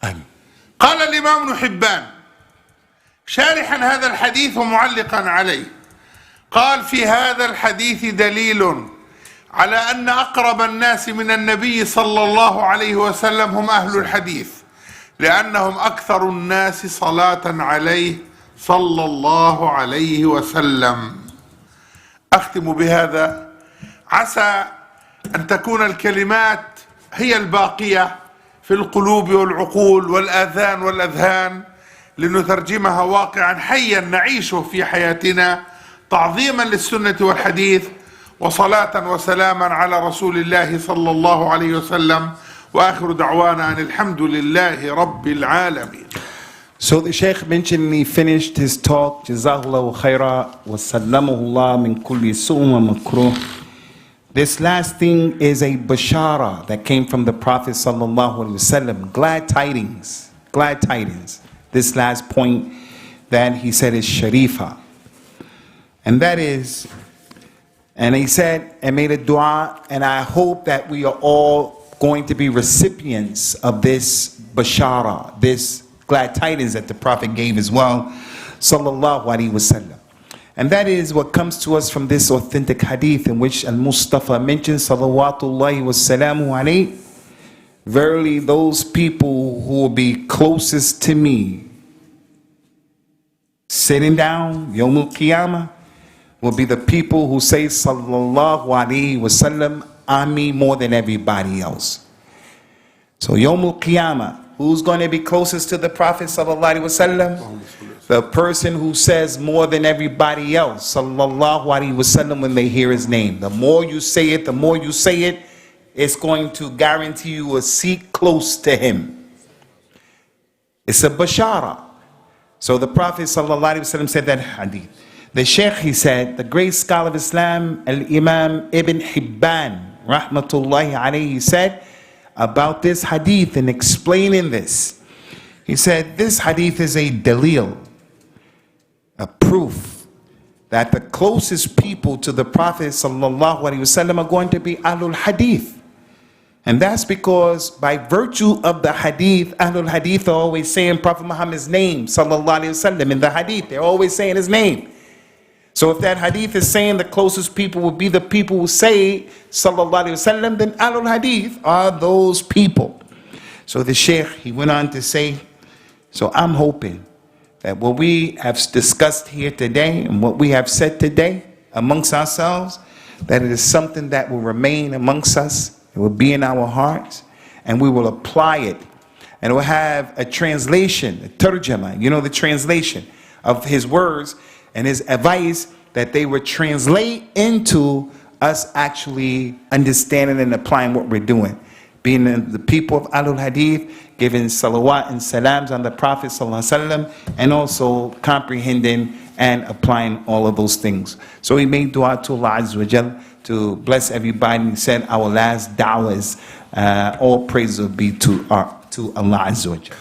Speaker 3: آمين.
Speaker 2: قال الإمام ابن حبان شارحا هذا الحديث ومعلقا عليه، قال: في هذا الحديث دليل على أن أقرب الناس من النبي صلى الله عليه وسلم هم أهل الحديث، لأنهم أكثر الناس صلاة عليه صلى الله عليه وسلم. أختم بهذا، عسى أن تكون الكلمات هي الباقية في القلوب والعقول والآذان والأذهان، لنترجمها واقعا حيا نعيشه في حياتنا، تعظيما للسنة والحديث، وصلاة وسلاما على رسول الله صلى الله عليه وسلم، وآخر دعوانا أن الحمد لله رب العالمين.
Speaker 3: So the Shaykh mentioned he finished his talk, Jazahullahu khaira wa sallamahullah min kulli su'um wa makruh. This last thing is a bashara that came from the Prophet sallallahu alaihi wasallam. Glad tidings, glad tidings. This last point that he said is sharifa. And that is, and he said and made a dua, and I hope that we are all going to be recipients of this bashara, this glad tidings that the Prophet gave as well, sallallahu alaihi wasallam. And that is what comes to us from this authentic hadith in which Al-Mustafa mentions, salawatullahi wa salamu alayhi, verily those people who will be closest to me, sitting down, Yawmul Qiyamah, will be the people who say sallallahu alayhi wasallam on me more than everybody else. So Yawmul Qiyamah, Who's going to be closest to the Prophet sallallahu alaihi wasallam? The person who says more than everybody else sallallahu alaihi wasallam when they hear his name. The more you say it, it's going to guarantee you a seat close to him. It's a bashara. So the Prophet sallallahu alaihi wasallam said that hadith. The Shaykh, he said, the great scholar of Islam, Al-Imam Ibn Hibban, rahmatullahi alayhi, said about this hadith and explaining this. He said, this hadith is a dalil, a proof that the closest people to the Prophet sallallahu alaihi wasallam are going to be Ahlul Hadeeth. And that's because by virtue of the hadith, Ahlul Hadeeth are always saying Prophet Muhammad's name, sallallahu alaihi wasallam, in the hadith. They're always saying his name. So if that hadith is saying the closest people will be the people who say sallallahu alaihi wasallam, then Ahlul Hadeeth are those people. So the Shaykh, he went on to say, so I'm hoping that what we have discussed here today and what we have said today amongst ourselves, that it is something that will remain amongst us, it will be in our hearts, and we will apply it. And it will have a translation, a tarjama, the translation of his words and his advice, that they would translate into us actually understanding and applying what we're doing. Being the people of Ahlul Hadeeth, giving salawat and salams on the Prophet sallallahu alaihi wasallam, and also comprehending and applying all of those things. So he made dua to Allah Azza wa Jal to bless everybody. He said our last da'wah is all praise will be to Allah Azza wa Jal.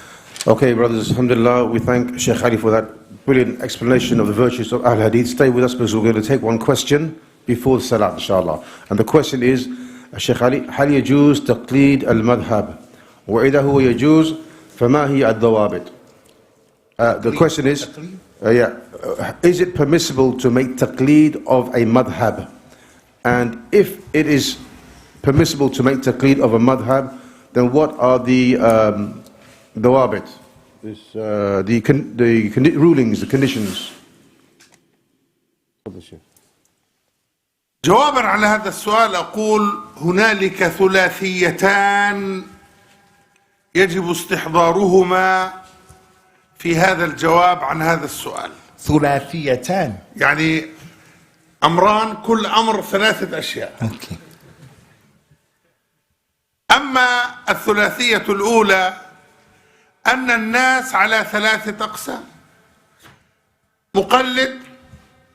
Speaker 1: Okay, brothers, alhamdulillah, we thank Shaykh Ali for that brilliant explanation of the virtues of Ahlul Hadith. Stay with us because we're going to take one question before the salat, inshallah. And the question is, Shaykh Ali, هل يجوز تقليد المذهب وإذا هو يجوز فما هي الضوابط? The question is, is it permissible to make taqleed of a madhab? And if it is permissible to make taqleed of a madhab, then what are the dawabit? The rulings, the conditions.
Speaker 2: جوابا على هذا السؤال أقول هنالك ثلاثيتان يجب استحضارهما في هذا الجواب عن هذا السؤال.
Speaker 3: ثلاثيتان
Speaker 2: يعني أمران، كل أمر ثلاثة أشياء.
Speaker 3: Okay.
Speaker 2: أما الثلاثية الأولى أن الناس على ثلاثة أقسام: مقلد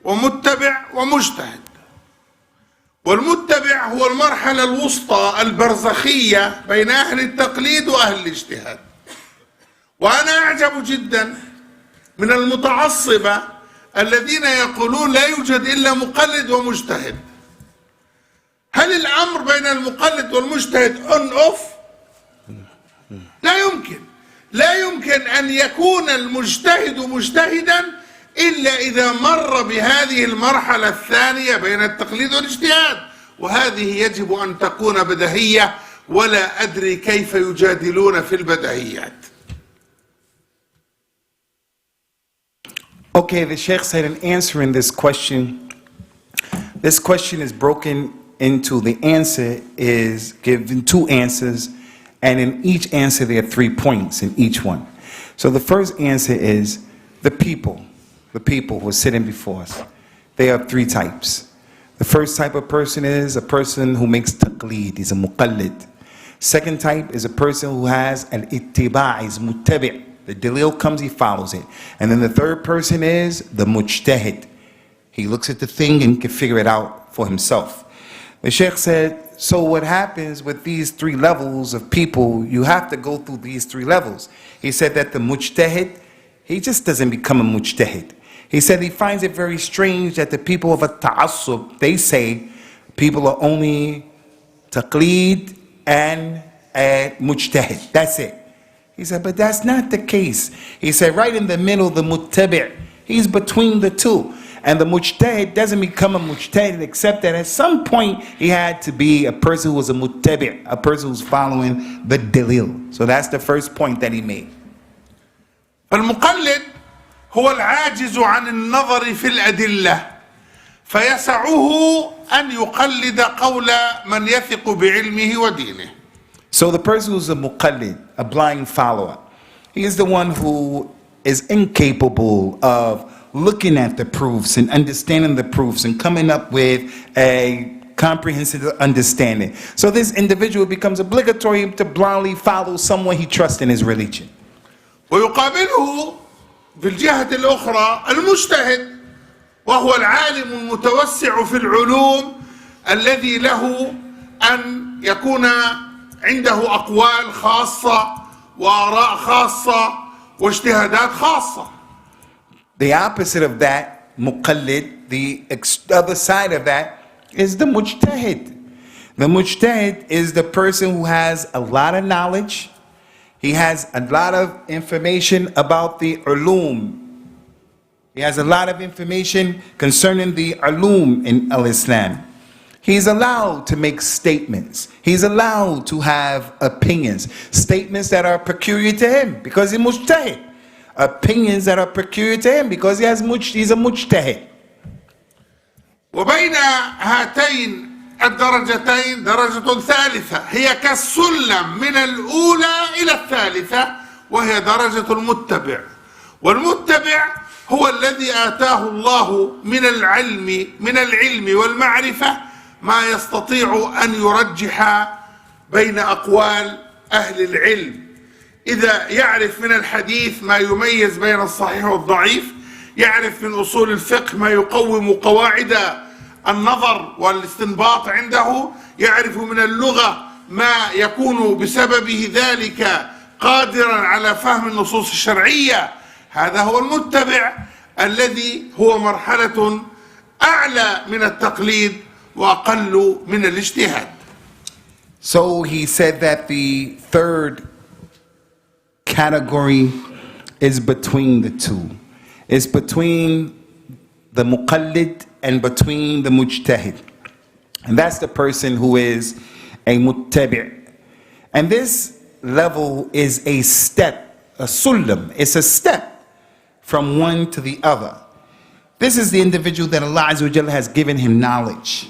Speaker 2: ومتبع ومجتهد. والمتبع هو المرحلة الوسطى البرزخية بين أهل التقليد وأهل الاجتهاد. وأنا أعجب جدا من المتعصبة الذين يقولون لا يوجد إلا مقلد ومجتهد. هل الأمر بين المقلد والمجتهد on off؟ لا يمكن أن يكون المجتهد مجتهدا إلا إذا مر بهذه المرحلة الثانية بين التقليد والاجتهاد، وهذه يجب أن تكون بديهية، ولا أدري كيف يجادلون في البديهيات.
Speaker 3: Okay, the Shaykh said in answering this question is broken into, the answer is given two answers, and in each answer there are 3 points in each one. So the first answer is the people who are sitting before us. They are 3 types. The first type of person is a person who makes taqleed, he's a muqallid. Second type is a person who has al-ittiba', is muttabi'. The dalil comes, he follows it. And then the third person is the mujtahid. He looks at the thing and can figure it out for himself. The Shaykh said, so what happens with these 3 levels of people, you have to go through these 3 levels. He said that the mujtahid, he just doesn't become a mujtahid. He said he finds it very strange that the people of a ta'assub, they say people are only taqleed and mujtahid. That's it. He said, but that's not the case. He said, right in the middle, the muttabi', he's between the two. And the mujtahid doesn't become a mujtahid except that at some point he had to be a person who was a muttabi', a person who's following the dalil. So that's the first point that he made.
Speaker 2: فالمقلد هو العاجز عن النظر في الأدلة فيسعه أن يقلد قول من يثق بعلمه ودينه.
Speaker 3: So the person who's a muqallid, a blind follower, he is the one who is incapable of looking at the proofs and understanding the proofs and coming up with a comprehensive understanding. So this individual becomes obligatory to blindly follow someone he trusts in his religion.
Speaker 2: ويقابله في الجهة الأخرى المجتهد، وهو العالم المتوسع في العلوم الذي له أن يكون عنده أقوال خاصة وآراء خاصة واجتهادات خاصة.
Speaker 3: The opposite of that, muqallid, the other side of that, is the mujtahid. The mujtahid is the person who has a lot of knowledge. He has a lot of information about the ulum. He has a lot of information concerning the ulum in al-Islam. He's allowed to make statements. He's allowed to have opinions. Statements that are peculiar to him because he's mujtahid. Opinions that are peculiar to him because he's a mujtahid.
Speaker 2: وبين هاتين الدرجتين درجة ثالثة هي كالسلم من الأولى إلى الثالثة، وهي درجة المتبع. والمتبع هو الذي آتاه الله من العلم والمعرفة ما يستطيع أن يرجح بين أقوال أهل العلم. إذا يعرف من الحديث ما يميز بين الصحيح والضعيف، يعرف من أصول الفقه ما يقوم قواعد النظر والاستنباط عنده، يعرف من اللغة ما يكون بسببه ذلك قادرا على فهم النصوص الشرعية. هذا هو المتبع الذي هو مرحلة أعلى من التقليد وأقل من الاجتهاد.
Speaker 3: So he said that the third category is between the two. It's between the muqallid and between the mujtahid. And that's the person who is a muttabi'. And this level is a step, a sulam. It's a step from one to the other. This is the individual that Allah Azza wa Jalla has given him knowledge.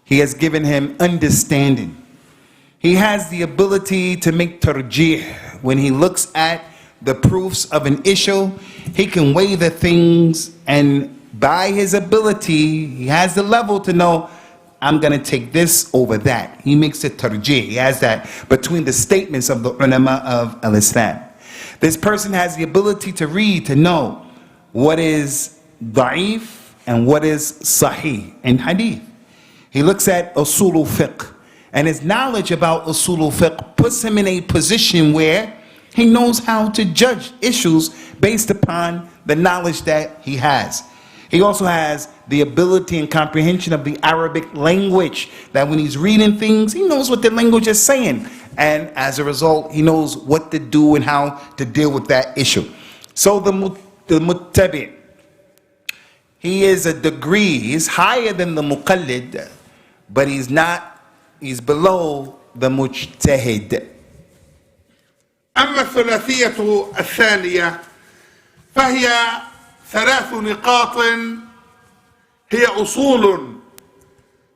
Speaker 3: He has given him understanding. He has the ability to make tarjih. When he looks at the proofs of an issue, he can weigh the things, and by his ability, he has the level to know, I'm going to take this over that. He makes a tarjih. He has that between the statements of the ulama of al-Islam. This person has the ability to read, to know what is da'if and what is sahih in hadith. He looks at Usool fiqh, and his knowledge about Usool fiqh puts him in a position where he knows how to judge issues based upon the knowledge that he has. He also has the ability and comprehension of the Arabic language, that when he's reading things, he knows what the language is saying. And as a result, he knows what to do and how to deal with that issue. So the muttabi', he is a degree, he's higher than the muqallid, but he's below the mujtahid.
Speaker 2: أما الثلاثية الثانية فهي ثلاث نقاط هي أصول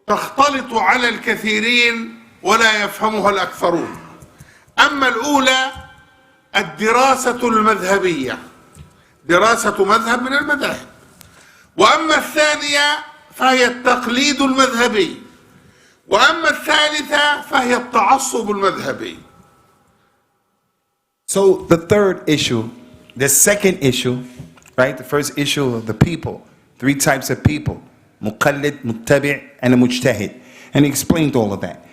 Speaker 2: تختلط على الكثيرين ولا يفهمها الأكثرون. أما الأولى الدراسة المذهبية، دراسة مذهب من المذاهب. وأما الثانية فهي التقليد المذهبي. وأما الثالثة فهي التعصب المذهبي.
Speaker 3: So the third issue, the second issue, right? The first issue of the people, three types of people, muqallid, muttabi', and a mujtahid. And he explained all of that.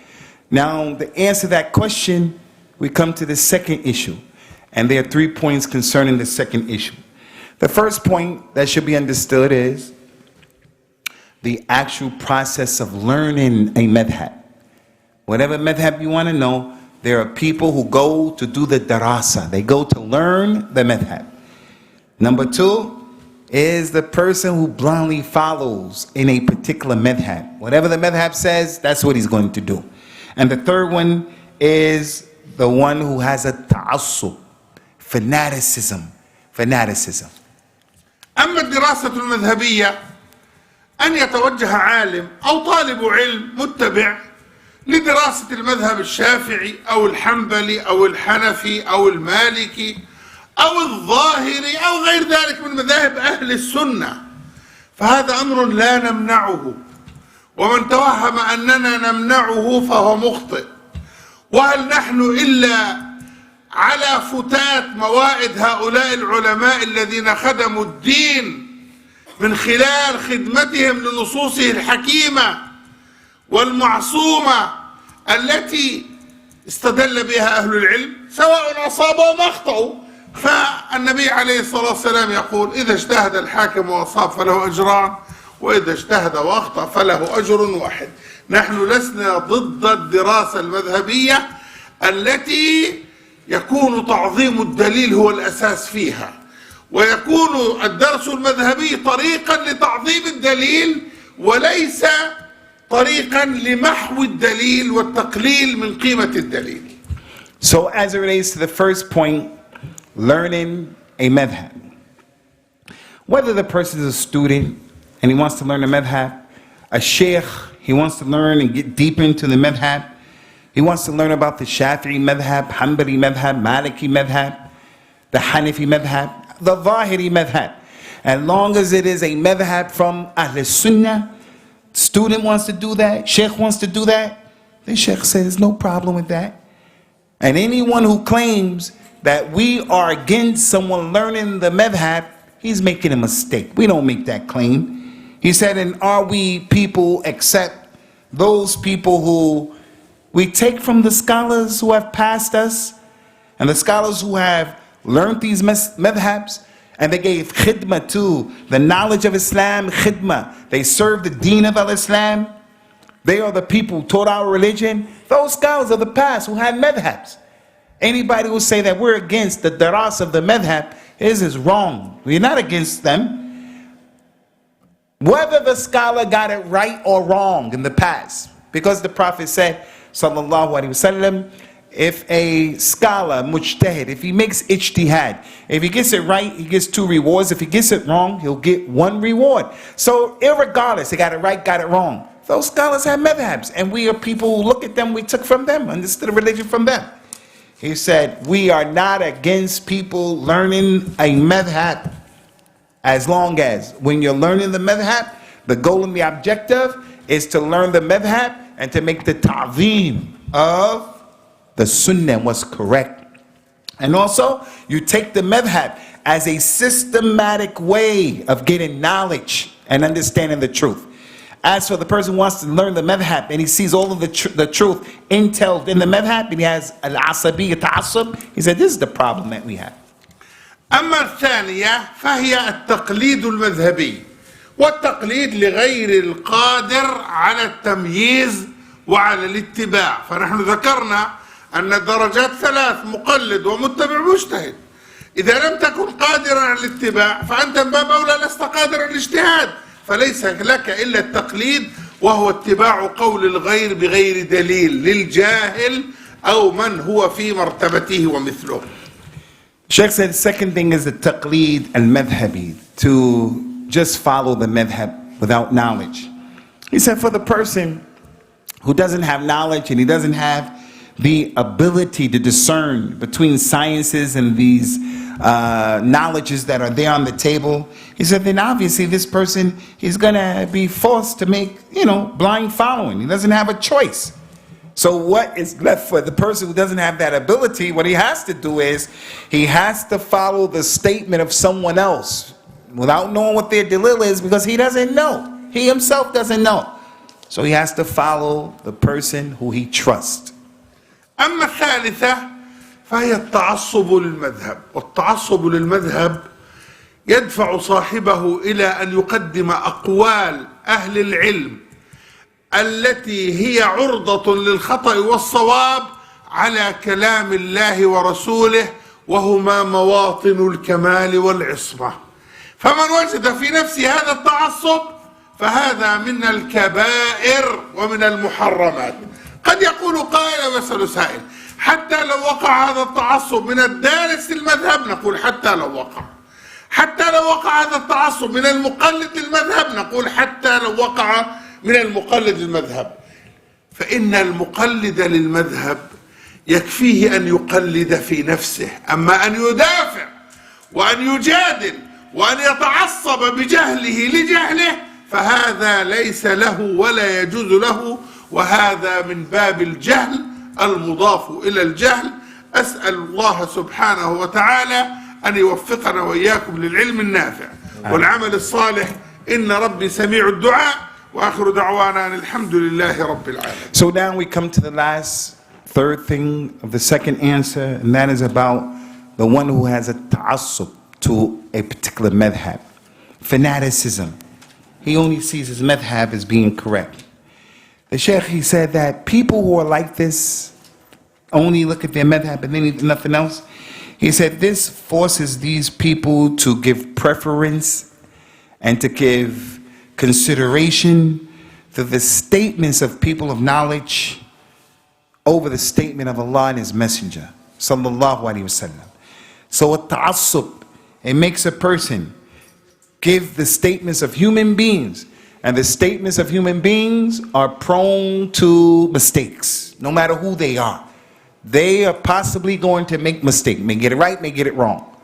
Speaker 3: Now, to answer that question, we come to the second issue. And there are 3 points concerning the second issue. The first point that should be understood is the actual process of learning a madhab. Whatever madhab you want to know, there are people who go to do the darasa. They go to learn the madhab. Number 2 is the person who blindly follows in a particular madhab. Whatever the madhab says, that's what he's going to do. And the third one is the one who has a ta'assub, fanaticism.
Speaker 2: أما الدراسة المذهبية أن يتوجه عالم أو طالب علم متبع لدراسة المذهب الشافعي أو الحنبلي أو الحنفي أو المالكي أو الظاهري أو غير ذلك من مذاهب أهل السنة، فهذا أمر لا نمنعه، ومن توهم أننا نمنعه فهو مخطئ. وهل نحن إلا على فتات موائد هؤلاء العلماء الذين خدموا الدين من خلال خدمتهم لنصوصه الحكيمة والمعصومة التي استدل بها أهل العلم، سواء أصابوا أو أخطأوا. فالنبي عليه الصلاة والسلام يقول: إذا اجتهد الحاكم وأصاب فله أجران، وإذا اجتهد وأخطأ فله أجر واحد. نحن لسنا ضد الدراسة المذهبية التي يكون تعظيم الدليل هو الأساس فيها، ويكون الدرس المذهبي طريقا لتعظيم الدليل وليس طريقا لمحو الدليل والتقليل من قيمة الدليل.
Speaker 3: So as it relates to the first point, learning a madhab. Whether the person is a student and he wants to learn a madhab, a sheikh, he wants to learn and get deep into the madhab, he wants to learn about the Shafi'i madhab, Hanbali madhab, Maliki madhab, the Hanafi madhab, the Zahiri madhab. As long as it is a madhab from Ahl Sunnah, student wants to do that, sheikh wants to do that, the sheikh says no problem with that. And anyone who claims that we are against someone learning the madhab, he's making a mistake. We don't make that claim. He said, and are we people except those people who we take from the scholars who have passed us, and the scholars who have learned these madhabs, and they gave khidmah to the knowledge of Islam, khidmah. They served the deen of al-Islam. They are the people who taught our religion. Those scholars of the past who had madhabs. Anybody who say that we're against the daras of the madhab is wrong. We're not against them. Whether the scholar got it right or wrong in the past, because the Prophet said, sallallahu alaihi wasallam, if a scholar, mujtahid, if he makes ijtihad, if he gets it right, he gets 2 rewards. If he gets it wrong, he'll get 1 reward. So irregardless, he got it right, got it wrong. Those scholars have madhabs, and we are people who look at them, we took from them, understood the religion from them. He said, we are not against people learning a madhab, as long as when you're learning the madhab, the goal and the objective is to learn the madhab and to make the ta'zeem of the sunnah what's correct. And also, you take the madhab as a systematic way of getting knowledge and understanding the truth. As for the person who wants to learn the madhab and he sees all of the truth entailed in the madhab and he has al-asabi, ta'assub, he said, this is the problem that we have.
Speaker 2: أما الثانية فهي التقليد المذهبي، والتقليد لغير القادر على التمييز وعلى الاتباع. فنحن ذكرنا أن الدرجات 3: مقلد ومتبع مجتهد. إذا لم تكن قادرا على الاتباع فأنت من باب أولى لست قادرا على الاجتهاد، فليس لك إلا التقليد، وهو اتباع قول الغير بغير دليل للجاهل أو من هو في مرتبته ومثله.
Speaker 3: Sheikh said the second thing is the taqleed al-madhabi, to just follow the madhab without knowledge. He said for the person who doesn't have knowledge and he doesn't have the ability to discern between sciences and these knowledges that are there on the table, he said then obviously this person is going to be forced to make, blind following. He doesn't have a choice. So what is left for the person who doesn't have that ability? What he has to do is he has to follow the statement of someone else without knowing what their dalil is, because he doesn't know. He himself doesn't know. So he has to follow the person who he trusts.
Speaker 2: أما الثالثة فهي التعصب للمذهب، والتعصب للمذهب يدفع صاحبه إلى أن يقدم أقوال أهل العلم التي هي عرضة للخطأ والصواب على كلام الله ورسوله، وهما مواطن الكمال والعصمة. فمن وجد في نفسه هذا التعصب فهذا من الكبائر ومن المحرمات. قد يقول قائل ويسأل سائل: حتى لو وقع هذا التعصب من الدارس المذهب؟ نقول حتى لو وقع. حتى لو وقع هذا التعصب من المقلد للمذهب؟ نقول حتى لو وقع من المقلد للمذهب. فإن المقلد للمذهب يكفيه أن يقلد في نفسه، أما أن يدافع وأن يجادل وأن يتعصب بجهله لجهله فهذا ليس له ولا يجوز له، وهذا من باب الجهل المضاف إلى الجهل. أسأل الله سبحانه وتعالى أن يوفقنا وإياكم للعلم النافع والعمل الصالح. إن ربي سميع الدعاء، وآخر دعوانا أن الحمد لله رب العالمين.
Speaker 3: So now we come to the last, third thing of the second answer, and that is about the one who has a ta'assub to a particular madhab. Fanaticism. He only sees his madhab as being correct. The Shaykh, he said that people who are like this only look at their madhab and then nothing else. He said this forces these people to give preference and to give consideration to the statements of people of knowledge over the statement of Allah and His Messenger, sallallahu alaihi wasallam. So a ta'assub, it makes a person give the statements of human beings, and the statements of human beings are prone to mistakes, no matter who they are. They are possibly going to make mistakes, may get it right, may get it wrong.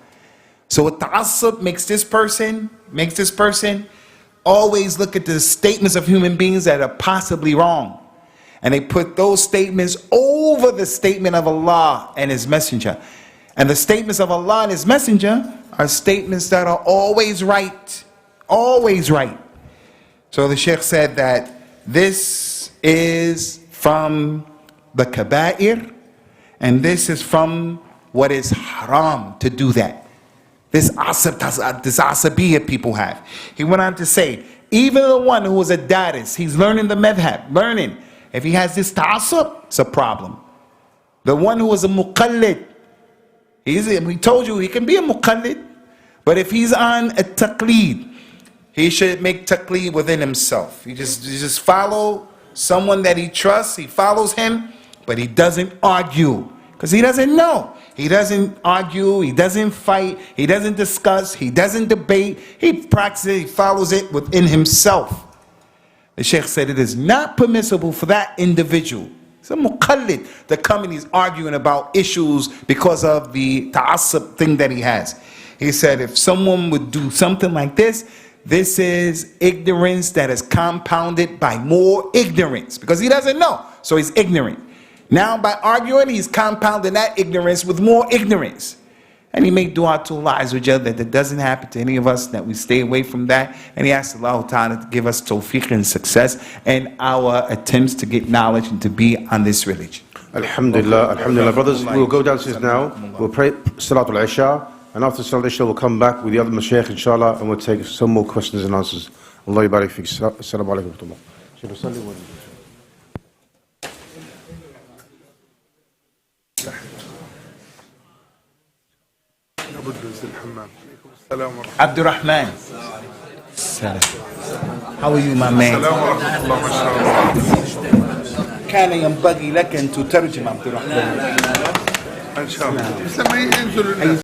Speaker 3: So a ta'assub makes this person always look at the statements of human beings that are possibly wrong. And they put those statements over the statement of Allah and His Messenger. And the statements of Allah and His Messenger are statements that are always right. Always right. So the Shaykh said that this is from the kaba'ir, and this is from what is haram to do that. This asabiyya people have. He went on to say, even the one who is a daris, he's learning the madhab, learning. If he has this ta'assub, it's a problem. The one who is a muqallid, we told you he can be a muqallid, but if he's on a taqleed, he should make taqleed within himself. He just follow someone that he trusts, he follows him, but he doesn't argue, because he doesn't know. He doesn't argue, he doesn't fight, he doesn't discuss, he doesn't debate, he practices, he follows it within himself. The Shaykh said it is not permissible for that individual, it's a muqallid, to come and he's arguing about issues because of the ta'assub thing that he has. He said if someone would do something like this, this is ignorance that is compounded by more ignorance, because he doesn't know, so he's ignorant. Now by arguing, he's compounding that ignorance with more ignorance. And he made dua to Allah Azza wa Jalla that that doesn't happen to any of us, that we stay away from that. And he asked Allah Ta'ala to give us tawfiq and success in our attempts to get knowledge and to be on this religion.
Speaker 1: Alhamdulillah, alhamdulillah. Brothers, we'll go downstairs now. We'll pray Salatul Isha. And after Salatul Isha, we'll come back with the other Mashaykh, inshallah, and we'll take some more questions and answers. Allah yabarak fik. Assalamu alaikum wa rahmatullah.
Speaker 3: Abdul Rahman. How are you, my man? كان ينبغي لك أن تترجم عبد الرحمن.
Speaker 2: إن شاء الله.